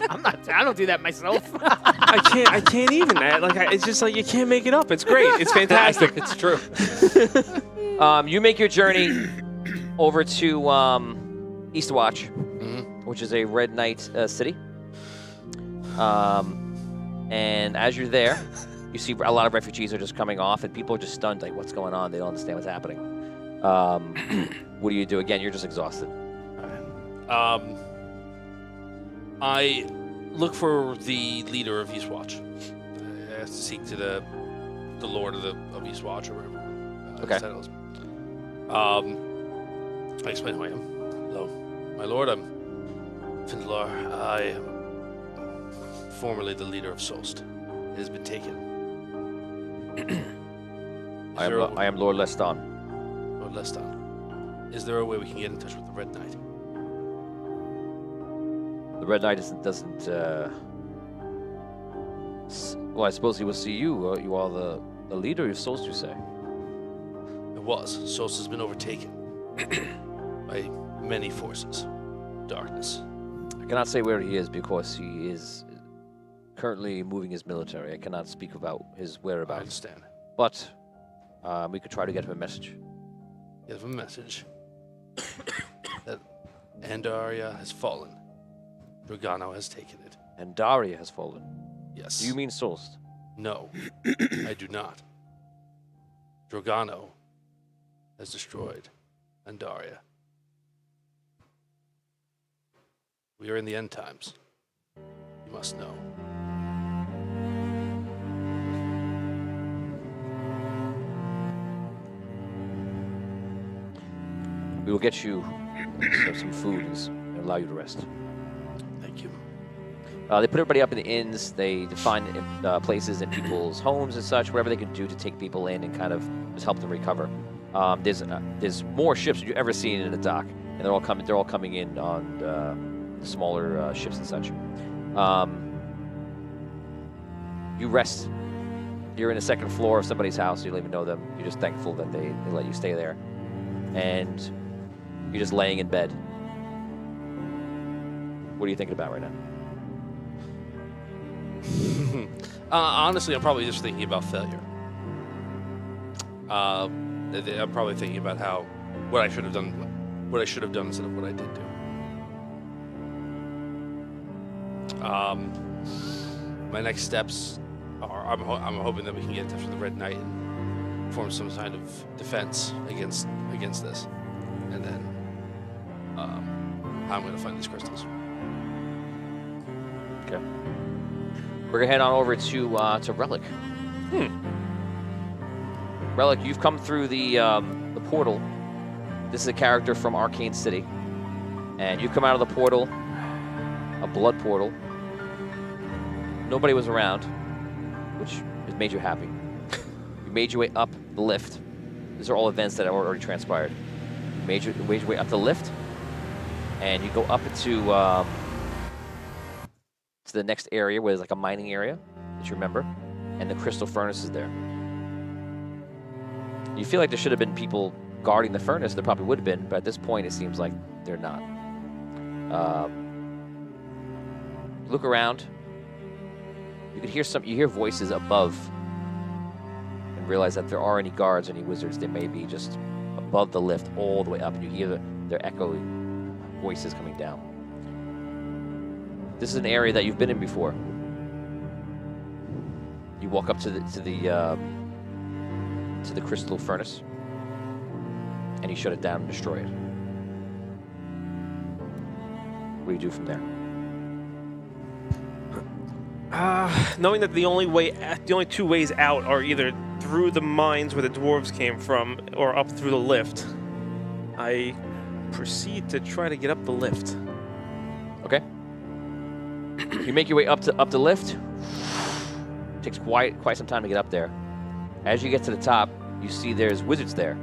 I don't do that myself. I can't even. It's just like you can't make it up. It's great. It's fantastic. It's true. You make your journey over to Eastwatch, which is a Red Knight city. And as you're there, you see a lot of refugees are just coming off, and people are just stunned, like, what's going on? They don't understand what's happening. What do you do? Again, you're just exhausted. I look for the leader of Eastwatch. I have to seek to the lord of Eastwatch or whatever. Okay. His title is. I explain who I am. Hello, my lord. I'm Findelar. I am formerly the leader of Solst. It has been taken. I am Lord Leston. Lord Leston. Is there a way we can get in touch with the Red Knight? The Red Knight doesn't. Well, I suppose he will see you. You are the leader. You're supposed to say. It was. Solst has been overtaken by many forces. Darkness. I cannot say where he is because he is currently moving his military. I cannot speak about his I whereabouts. understand. But we could try to get him a message. Give a message that Andaria has fallen. Dragano has taken it. And Daria has fallen. Yes. Do you mean Solst? No, I do not. Dragano has destroyed Andaria. We are in the end times. You must know. We will get you some food and allow you to rest. Thank you. They put everybody up in the inns. They find places in people's homes and such, whatever they can do to take people in and kind of just help them recover. There's more ships than you've ever seen in the dock, and they're all coming in on the smaller ships and such. You rest. You're in the second floor of somebody's house. You don't even know them. You're just thankful that they let you stay there, and you're just laying in bed. What are you thinking about right now? Honestly, I'm probably just thinking about failure. I'm probably thinking about what I should have done instead of what I did do. My next steps are I'm hoping that we can get in touch with the Red Knight and form some kind of defense against this, and then how I'm going to find these crystals. Okay. We're gonna head on over to Relic. Relic, you've come through the portal. This is a character from Arcane City, and you come out of the portal, a blood portal. Nobody was around, which has made you happy. You made your way up the lift. These are all events that have already transpired. You made your way up the lift, and you go up into to the next area where there's like a mining area that you remember, and the crystal furnace is there. You feel like there should have been people guarding the furnace. There probably would have been, but at this point it seems like they're not. Look around. You can hear you hear voices above, and realize that if there are any guards, any wizards, they may be just above the lift all the way up, and you hear their echoing voices coming down. This is an area that you've been in before. You walk up to the crystal furnace, and you shut it down and destroy it. What do you do from there? Knowing that the only two ways out are either through the mines where the dwarves came from, or up through the lift, I proceed to try to get up the lift. Okay. You make your way up the lift. Takes quite some time to get up there. As you get to the top, you see there's wizards there.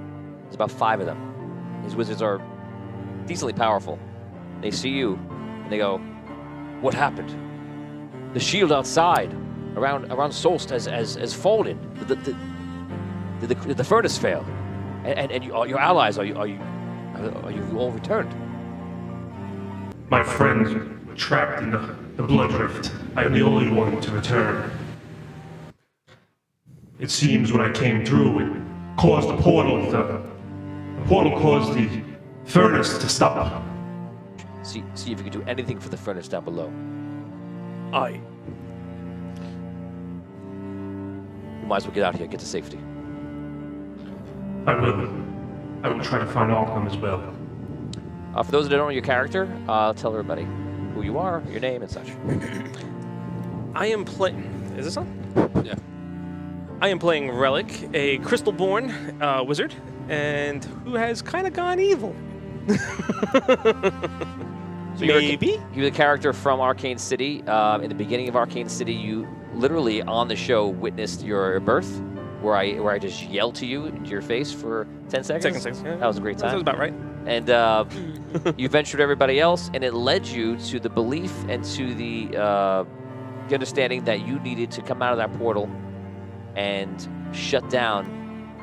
There's about 5 of them. These wizards are decently powerful. They see you, and they go, "What happened? The shield outside, around Solst, has fallen. Did the furnace fail? And your allies, are you all returned?" My friends were trapped in the blood rift. I am the only one to return. It seems when I came through, it caused the portal. The portal caused the furnace to stop. See if you can do anything for the furnace down below. Aye. You might as well get out here, get to safety. I will. I will try to find Arkham as well. For those that don't know your character, tell everybody who you are, your name, and such. I am playing. Is this on? Yeah. I am playing Relic, a crystal-born wizard, and who has kind of gone evil. So Maybe? You're the character from Arcane City. In the beginning of Arcane City, you literally on the show witnessed your birth, where I just yelled to you into your face for 10 seconds. 10 seconds, yeah. That was a great time. That was about right. And you ventured everybody else, and it led you to the belief and to the understanding that you needed to come out of that portal and shut down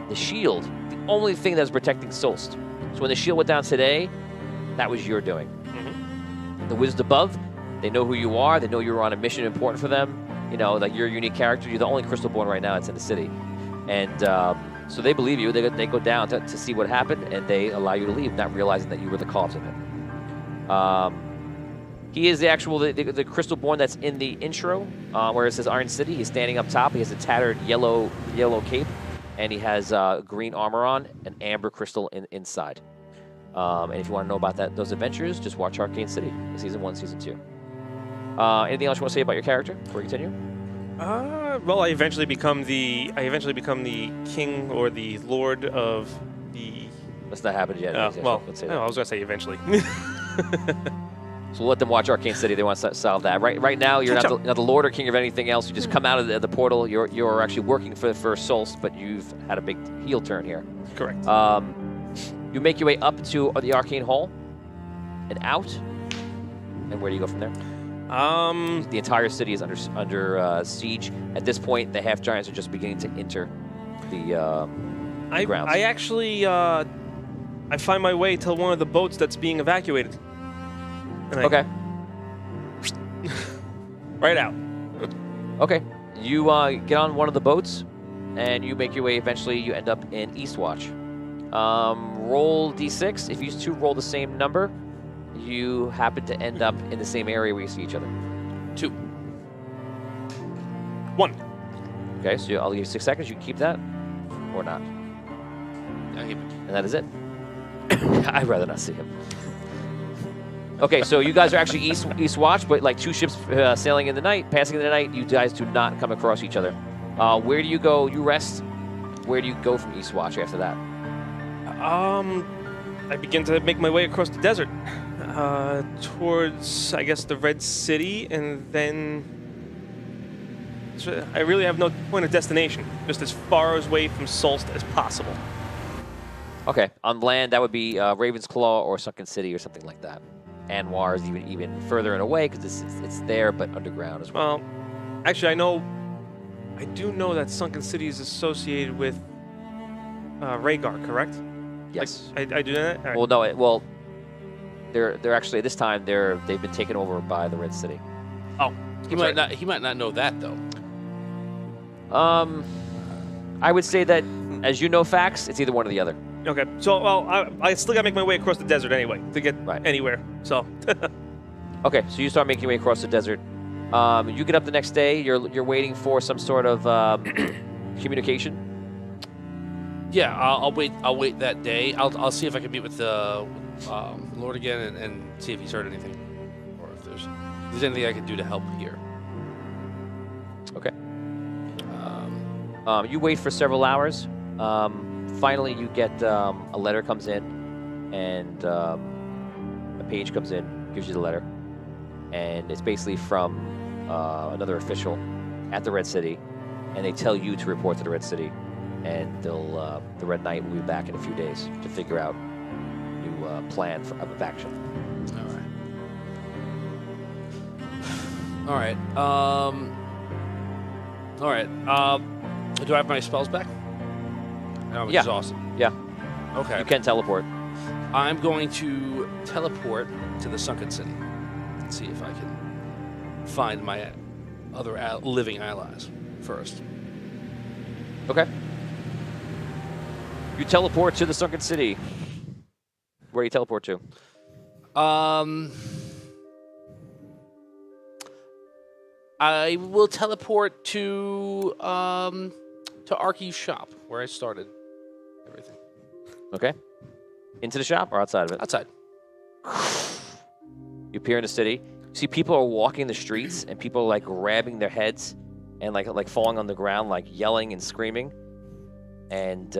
the shield, the only thing that's protecting Solst. So when the shield went down today, that was your doing. Mm-hmm. The wizards above, they know who you are. They know you're on a mission important for them. You know, like you're a unique character. You're the only crystal-born right now that's in the city. And so they believe you. They go down to see what happened, and they allow you to leave, not realizing that you were the cause of it. He is the actual the crystal-born that's in the intro, where it says Iron City. He's standing up top. He has a tattered yellow cape, and he has green armor on, an amber crystal inside. And if you want to know about those adventures, just watch Arcane City, Season 1, Season 2. Anything else you want to say about your character before we continue? Well, I eventually become the king or the lord of the. That's not happened yet. Well, let's say no, that. I was gonna say eventually. So we'll let them watch Arcane City. They want to solve that. Right now, you're not the lord or king of anything else. You just come out of the portal. You're actually working for Solst, but you've had a big heel turn here. Correct. You make your way up to the Arcane Hall and out. And where do you go from there? The entire city is under siege. At this point, the half giants are just beginning to enter the grounds. I actually I find my way to one of the boats that's being evacuated. And Okay. Right out. Okay. You get on one of the boats, and you make your way. Eventually, you end up in Eastwatch. Roll d6. If you two roll the same number, you happen to end up in the same area where you see each other. 2. 1. Okay, so I'll give you 6 seconds. You can keep that, or not. I keep it. And that is it. I'd rather not see him. Okay, so you guys are actually East Watch, but like 2 ships sailing in the night, passing in the night. You guys do not come across each other. Where do you go? You rest. Where do you go from East Watch after that? I begin to make my way across the desert, towards, I guess, the Red City, and then I really have no point of destination, just as far away from Solst as possible. Okay, on land, that would be Raven's Claw or Sunken City or something like that. Anwar is even further and away because it's there, but underground as well. Well, actually, I do know that Sunken City is associated with Rhaegar, correct? Yes. Like, I do that? All right. Well, no. They're actually at this time they've been taken over by the Red City. Oh, He might not know that though. I would say that as you know facts, it's either one or the other. Okay, so I still gotta make my way across the desert anyway to get anywhere. So. Okay, so you start making your way across the desert. You get up the next day. You're waiting for some sort of communication. Yeah, I'll wait that day. I'll see if I can meet with the Lord again and see if he's heard anything, or if there's anything I can do to help here. Okay. You wait for several hours. Finally, you get a letter comes in, and a page comes in, gives you the letter, and it's basically from another official at the Red City, and they tell you to report to the Red City, and they'll the Red Knight will be back in a few days to figure out a new plan of action. All right. All right. Do I have my spells back? I'm exhausted. Yeah. Okay. You can teleport. I'm going to teleport to the Sunken City and see if I can find my other living allies first. Okay. You teleport to the Sunken City. Where do you teleport to? I will teleport to Arky's shop where I started everything. Okay. Into the shop or outside of it? Outside. You appear in the city. You see people are walking the streets, and people are like grabbing their heads and like falling on the ground, like yelling and screaming. And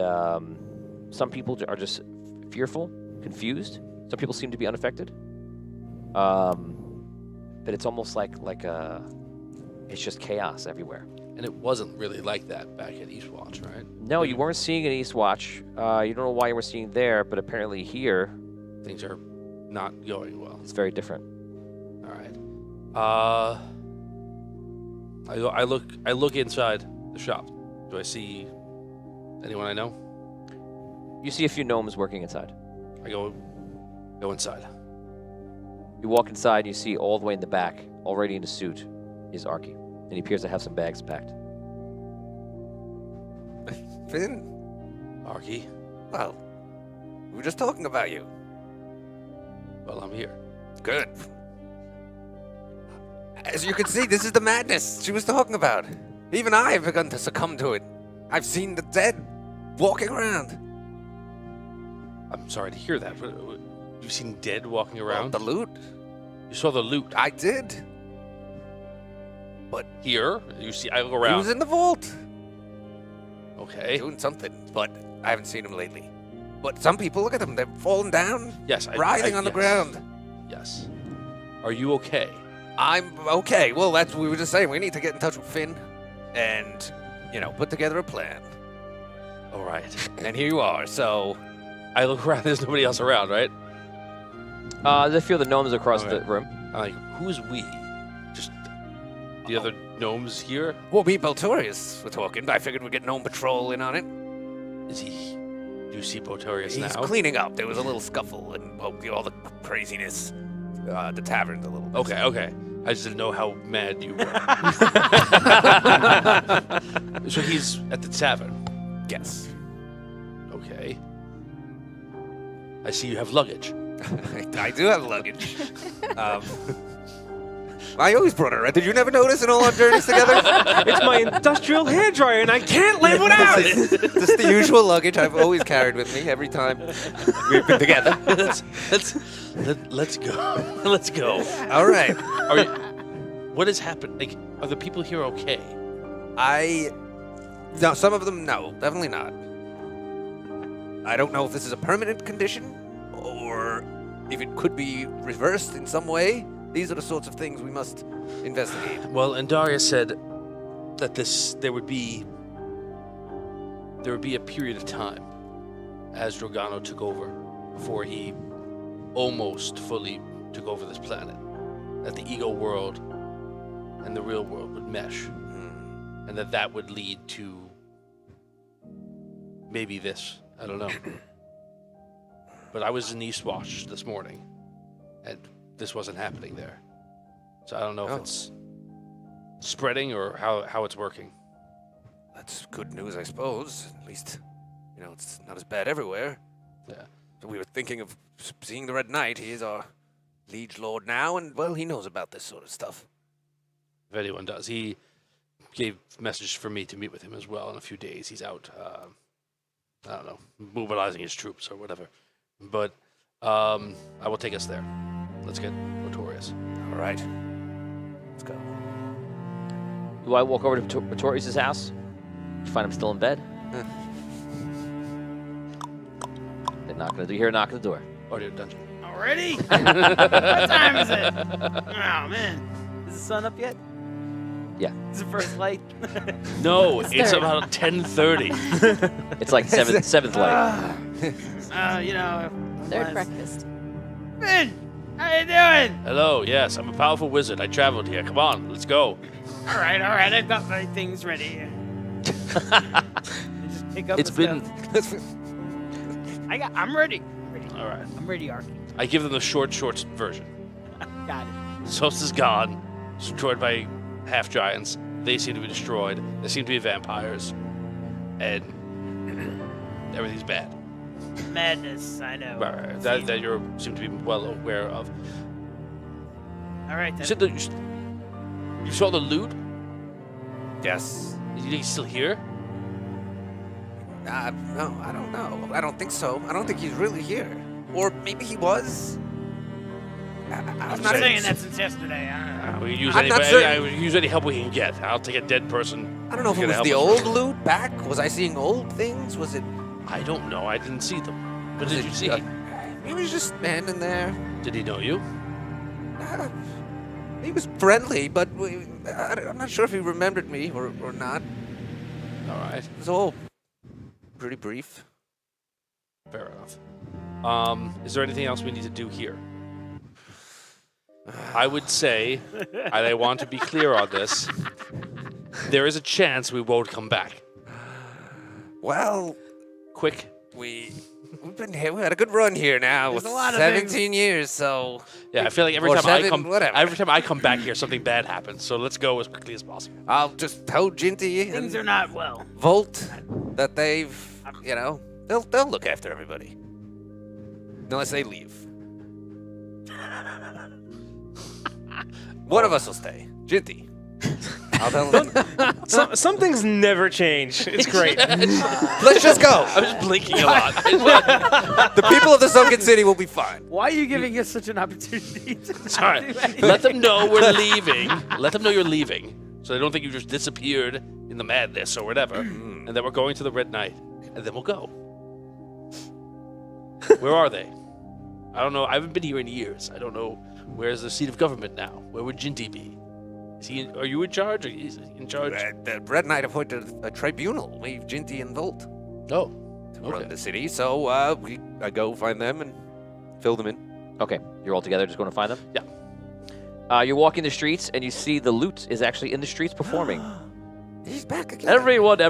some people are just fearful, confused. Some people seem to be unaffected. But it's almost like it's just chaos everywhere. And it wasn't really like that back at Eastwatch, right? No, you weren't seeing it in Eastwatch. You don't know why you were seeing there, but apparently here, things are not going well. It's very different. All right. I look inside the shop. Do I see anyone I know? You see a few gnomes working inside. I go inside. You walk inside, and you see all the way in the back, already in a suit, is Arky. And he appears to have some bags packed. Finn? Arky? Well, we were just talking about you. Well, I'm here. Good. As you can see, this is the madness she was talking about. Even I have begun to succumb to it. I've seen the dead walking around. I'm sorry to hear that. You've seen dead walking around? Well, the loot. You saw the loot? I did. But here, you see, I look around. He was in the vault. Okay. Doing something, but I haven't seen him lately. But some people, look at them, they're falling down. Yes, writhing on the ground. Yes. Are you okay? I'm okay. Well, that's what we were just saying. We need to get in touch with Finn and, put together a plan. All right. And here you are, so... I look around, there's nobody else around, right? There's a few of the gnomes across the room. I'm like, who's we? Just the other gnomes here? Well, me, Beltorius, were talking. I figured we'd get gnome patrol in on it. Is he... Do you see Beltorius now? He's cleaning up. There was a little scuffle and all the craziness. The tavern's a little... Okay. I just didn't know how mad you were. So he's at the tavern? Yes. Okay. I see you have luggage. I do have luggage. I always brought it around. Did you never notice in all our journeys together? It's my industrial hairdryer, and I can't live without it. Just the usual luggage I've always carried with me every time we've been together. Let's go. Let's go. All right. What has happened? Like, are the people here okay? No, some of them, no. Definitely not. I don't know if this is a permanent condition or if it could be reversed in some way. These are the sorts of things we must investigate. Well, and Daria said that there would be a period of time as Drogano took over before he almost fully took over this planet. That the ego world and the real world would mesh. And that would lead to maybe this. I don't know. But I was in Eastwatch this morning, and this wasn't happening there. So I don't know if it's spreading or how it's working. That's good news, I suppose. At least, it's not as bad everywhere. Yeah. So we were thinking of seeing the Red Knight. He is our liege lord now, and, well, he knows about this sort of stuff. If anyone does. He gave a message for me to meet with him as well in a few days. He's out, I don't know, mobilizing his troops or whatever. But I will take us there. Let's get notorious. All right. Let's go. Do I walk over to Pretorius' house? You find him still in bed? They're not going to do. You hear a knock at the door. Audio dungeon. Already? What time is it? Oh, man. Is the sun up yet? Yeah. It's the first light. No, it's third. about 10:30. It's like seventh light. You know. Third was- breakfast. Finn, how you doing? Hello, yes, I'm a powerful wizard. I traveled here. Come on, let's go. All right. I've got my things ready. Just pick up It's the been stuff. I'm ready. All right. I'm ready, Arky. I give them the short version. Got it. Sos is gone, destroyed by half giants. They seem to be destroyed. They seem to be vampires, and everything's bad. Madness, I know. Right. That you seem to be well aware of. All right, You then. said that you saw the loot. Yes. You think he's still here? No, I don't know. I don't think so. I don't think he's really here. Or maybe he was. I'm not saying that since yesterday. I don't know. We use I'm not certain. we use any help we can get. I'll take a dead person. I don't know if who's it was gonna the help us. old loot back. Was I seeing old things? Was it? I don't know. I didn't see them. What was did it, you see? He was just standing there. Did he know you? He was friendly, but I'm not sure if he remembered me or not. All right. It was all pretty brief. Fair enough. Is there anything else we need to do here? I would say, and I want to be clear on this, there is a chance we won't come back. Well, Quick. we've been here. We had a good run here now. There's with a lot of 17 years, so Yeah, I feel like Or seven, whatever. every time I come back here, something bad happens. So let's go as quickly as possible. I'll just tell Jinty Things and are not well. Volt that they've, they'll look after everybody. Unless they leave. One of us will stay. Jinty. I'll tell them. Some things never change. It's great. Let's just go. I'm just blinking a lot. The people of the Sunken City will be fine. Why are you giving us such an opportunity to not Sorry. do anything? Let them know we're leaving. Let them know you're leaving, so they don't think you just disappeared in the madness or whatever, and that we're going to the Red Knight, and then we'll go. Where are they? I don't know. I haven't been here in years. I don't know. Where's the seat of government now? Where would Jinty be? Are you in charge? Is he in charge? The Red Knight appointed a tribunal. Leave Jinty and Volt Oh, to run the city. So I go find them and fill them in. Okay, you're all together just going to find them? Yeah. You're walking the streets, and you see the Lute is actually in the streets performing. He's back again. Everyone,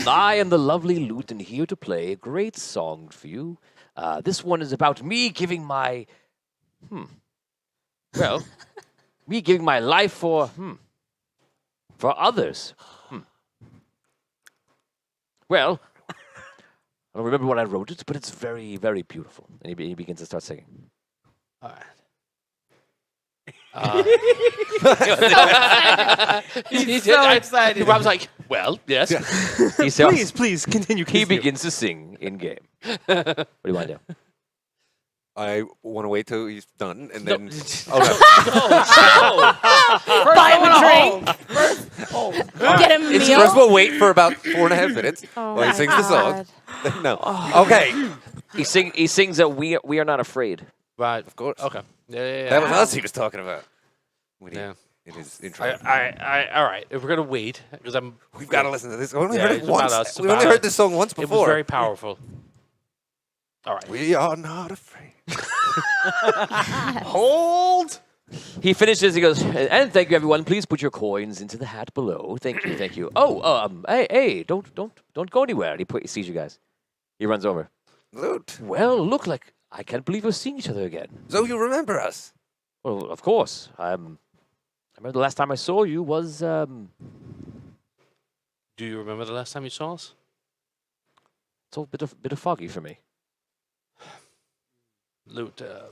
I am the lovely Lute, and here to play a great song for you. This one is about me giving my... Well, me giving my life for others. Well, I don't remember what I wrote it, but it's very, very beautiful. And he begins to start singing. all right. He's so excited. Rob's like, well, yes. He says, Please continue. he begins to sing in game. What do you want to do? I want to wait till he's done and then. Buy him a drink. Get him a It's meal. first we'll wait for about 4.5 minutes while he sings the song. God. No. Okay. He sings that we are not afraid. Right. Of course. Okay. Yeah. That was us he was talking about. When he, Yeah. In his intro. All right. If we're gonna wait, because We've got to listen to this. We only Yeah, heard it's it about once. us, it's We only about heard us. this song once it was before. very powerful. All right. We are not afraid. Hold. He finishes. He goes, and thank you, everyone. Please put your coins into the hat below. Thank you. Oh, hey, don't go anywhere. And he sees you guys. He runs over. Loot. Well, look, like I can't believe we're seeing each other again. So you remember us? Well, of course. I remember the last time I saw you was Do you remember the last time you saw us? it's all a bit of foggy for me. Loot, the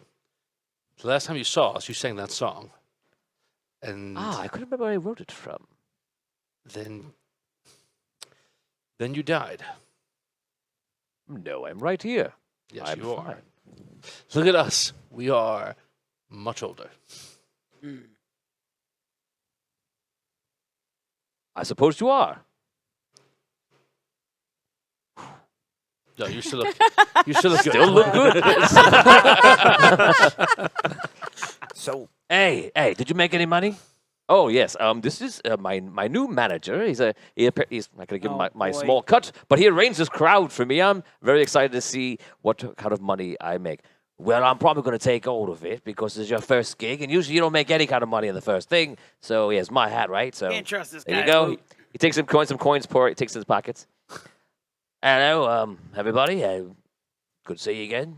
last time you saw us, you sang that song. And I couldn't remember where I wrote it from. then you died. No, I'm right here. Yes, I'm you are. fine. Look at us. We are much older. I suppose you are. No, you still look. You still look good. Still look good. So Hey, did you make any money? Oh yes. This is my new manager. He's not gonna give him my boy. small cut, but he arranged this crowd for me. I'm very excited to see what kind of money I make. Well, I'm probably gonna take all of it because it's your first gig, and usually you don't make any kind of money in the first thing. So here's my hat, right? So Can't trust this there guy. you go. Luke. He takes some coins, he takes in his pockets. Hello, everybody. Good to see you again.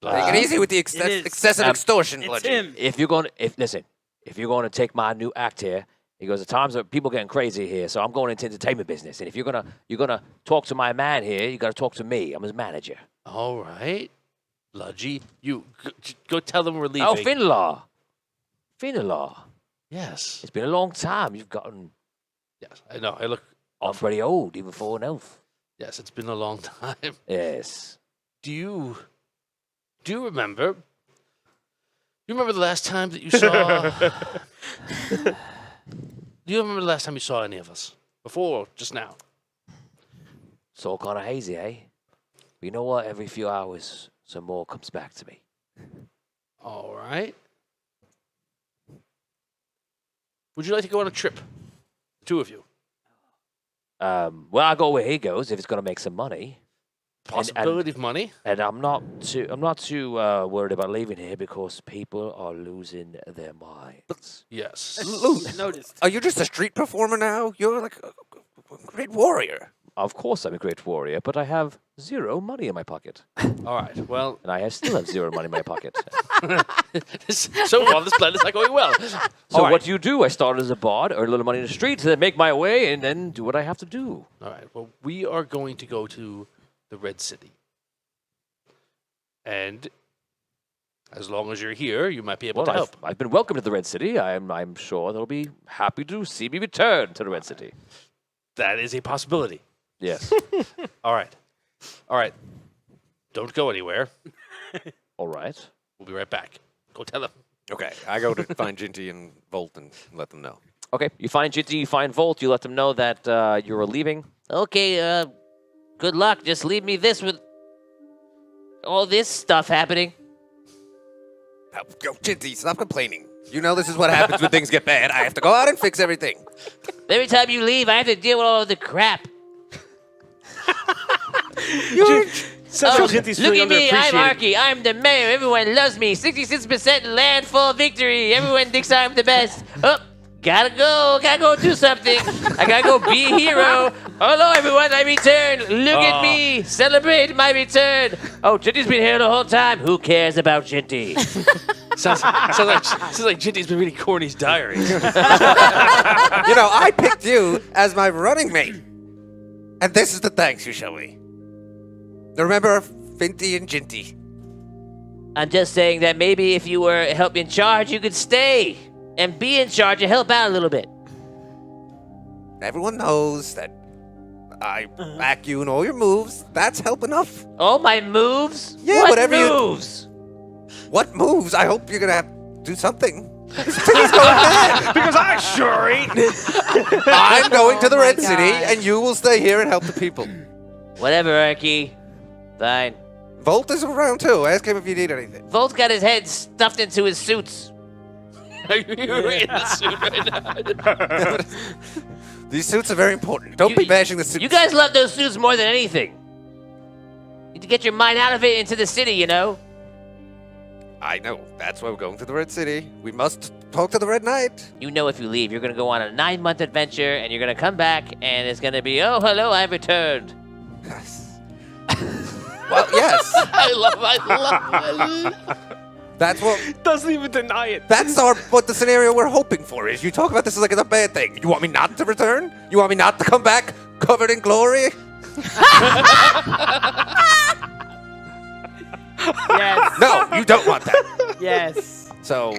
Take it easy with the It is. excessive extortion, It's Bludgy. him. If you're going to take my new act here, he goes, the times are people getting crazy here, so I'm going into entertainment business. And if you're gonna talk to my man here, you got to talk to me. I'm his manager. All right. Bludgy, you go tell them we're leaving. Oh, Finlaw. Yes. It's been a long time. You've gotten Yes, I know. I look pretty old, even for an elf. Yes, it's been a long time. Yes. Do you remember? You remember the last time that you saw? Do you remember the last time you saw any of us? Before or just now? It's all kind of hazy, eh? But you know what? Every few hours, some more comes back to me. All right. Would you like to go on a trip? The two of you. Well, I'll go where he goes if it's going to make some money. Possibility of money. And I'm not too worried about leaving here because people are losing their minds. Yes. Luke, Noticed. are you just a street performer now? You're like a great warrior. Of course, I'm a great warrior, but I have 0 money in my pocket, All right. Well, and I still have 0 money in my pocket. so far this plan is not going well. So All what right. do you do? I start as a bard, earn a little money in the streets, then make my way, and then do what I have to do. All right. Well, we are going to go to the Red City, and as long as you're here, you might be able Well, to help. I've been welcomed to the Red City. I'm sure they'll be happy to see me return to the Red City. That is a possibility. Yes. All right. All right. Don't go anywhere. All right. We'll be right back. Go tell them. Okay, I go to find Ginty and Volt and let them know. Okay, you find Jitty, you find Volt, you let them know that you're leaving. Okay, good luck. Just leave me this with all this stuff happening. Yo, Ginty, stop complaining. You know this is what happens when things get bad. I have to go out and fix everything. Every time you leave, I have to deal with all of the crap. Central Jinty's Look feeling at me, I'm underappreciated. Arky. I'm the mayor. Everyone loves me. 66% landfall victory. Everyone thinks I'm the best. Oh, gotta go do something. I gotta go be a hero. Hello, everyone, I returned. Look at me, celebrate my return. Oh, Jinty's been here the whole time. Who cares about Jinty? Sounds like Jinty's been reading Corny's diary. You know, I picked you as my running mate. And this is the thanks you show me. Remember Finty and Ginty. I'm just saying that maybe if you were in charge, you could stay and be in charge and help out a little bit. Everyone knows that I back you in all your moves. That's help enough. All my moves? Yeah, what whatever you- moves? What moves? I hope you're gonna have to do something. Things go ahead. Because I sure ain't. I'm going to the Oh my Red City, God. and you will stay here and help the people. Whatever, Arky. Fine. Volt is around too. Ask him if you need anything. Volt's got his head stuffed into his suits. Are you in the suit right now? These suits are very important. Don't be bashing the suits. You guys love those suits more than anything. You need to get your mind out of it into the city, you know? I know. That's why we're going to the Red City. We must talk to the Red Knight. You know if you leave, you're going to go on a 9-month adventure, and you're going to come back, and it's going to be, oh, hello, I've returned. Yes. Well, yes. I love That's what. Doesn't even deny it. That's what the scenario we're hoping for is. You talk about this as like it's a bad thing. You want me not to return? You want me not to come back covered in glory? Yes. No, you don't want that. Yes. So,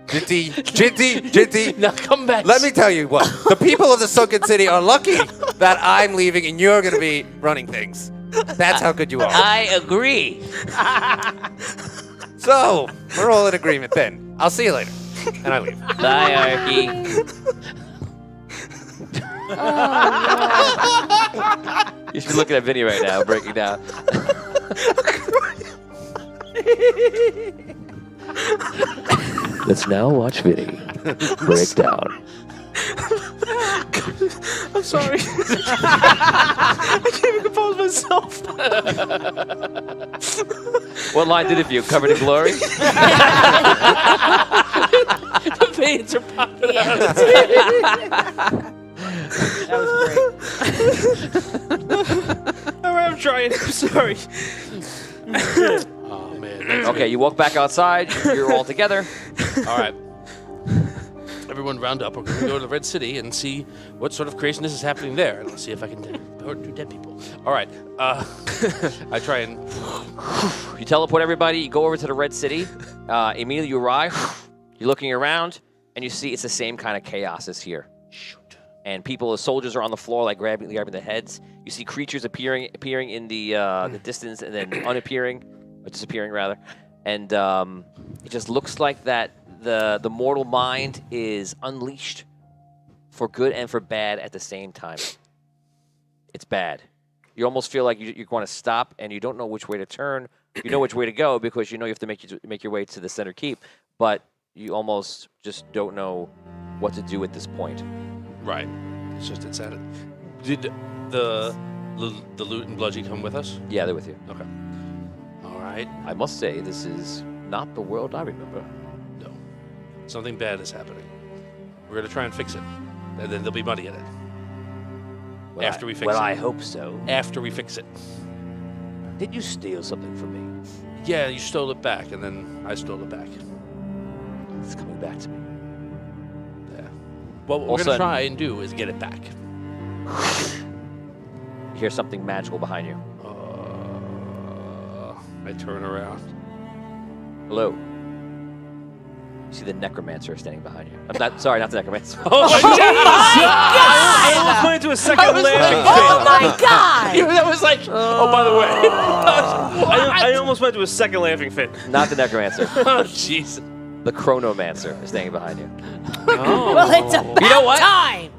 Jinty, Now come back. let me tell you what. The people of the Sunken City are lucky that I'm leaving and you're going to be running things. That's how good you are. I agree. So, we're all in agreement then. I'll see you later. And I leave. Bye, Arky. You should be looking at Vinny right now, breaking down. Let's now watch Vinny break down. I'm sorry. I can't even compose myself. What line did it for you? Covered in glory? The veins are popping out. That was great. All right, I'm trying. I'm sorry. Oh, man. Okay, you walk back outside. You're all together. All right. Everyone round up. We're going to go to the Red City and see what sort of craziness is happening there. And let's see if I can hurt two dead people. All right. I try and... You teleport everybody. You go over to the Red City. Immediately you arrive. You're looking around, and you see it's the same kind of chaos as here. Shoot. And people, the soldiers are on the floor, like grabbing the heads. You see creatures appearing in the distance, and then unappearing, or disappearing rather. And it just looks like that the mortal mind is unleashed for good and for bad at the same time. It's bad. You almost feel like you want to stop, and you don't know which way to turn. You know which way to go because you know you have to make your way to the center keep, but you almost just don't know what to do at this point. Right. It's just insanity. Did the loot and bludgy come with us? Yeah, they're with you. Okay. All right. I must say, this is not the world I remember. No. Something bad is happening. We're going to try and fix it. And then there'll be money in it. Well, After we fix it. Well, I hope so. After we fix it. Did you steal something from me? Yeah, you stole it back, and then I stole it back. It's coming back to me. Yeah. What we're going to try and do is get it back. You hear something magical behind you. I turn around. Hello. You see the necromancer standing behind you. I'm not sorry, not the necromancer. Oh my God! I almost went into a second laughing fit. Oh my God! That was like, oh, by the way. I almost went to a second laughing fit. Not the necromancer. Oh, jeez. The chronomancer is standing behind you. Oh. Well, it's about You know what? time.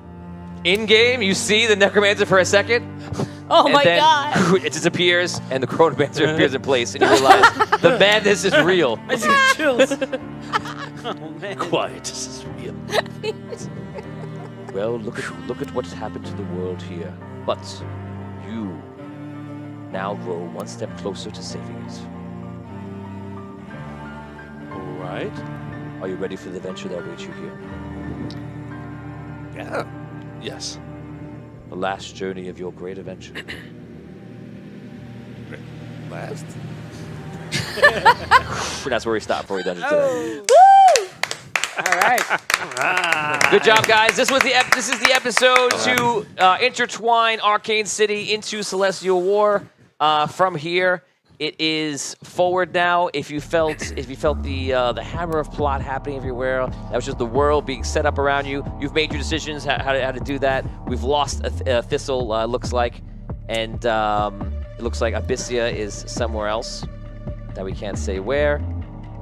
In game, you see the necromancer for a second. Oh and my then God! It disappears, and the chronomancer appears in place, and you realize the madness is real. I just get chills. Oh man. Quiet. This is real. Well, look at what's happened to the world here. But you now grow one step closer to saving it. All right. Are you ready for the adventure that awaits you here? Yeah. Yes. The last journey of your great adventure. Last. That's where we stop for Dungeon today. All right. Good job, guys. This is the episode to intertwine Arcane City into Celestial War. From here, it is forward now. If you felt the hammer of plot happening everywhere, that was just the world being set up around you. You've made your decisions how to do that. We've lost a Thistle, looks like, and it looks like Abyssia is somewhere else that we can't say where.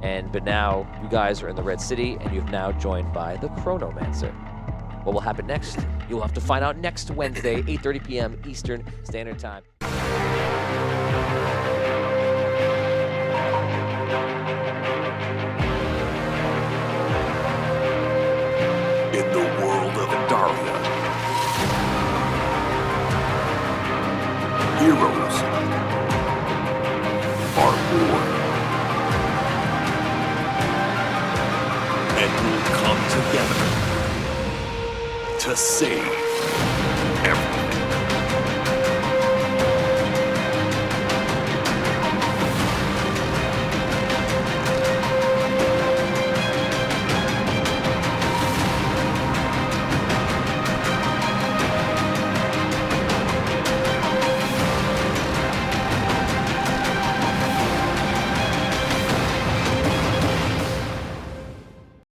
But now you guys are in the Red City, and you've now joined by the Chronomancer. What will happen next? You'll have to find out next Wednesday, 8:30 p.m. Eastern Standard Time. In the world of Andaria, heroes are born and will come together to save everyone.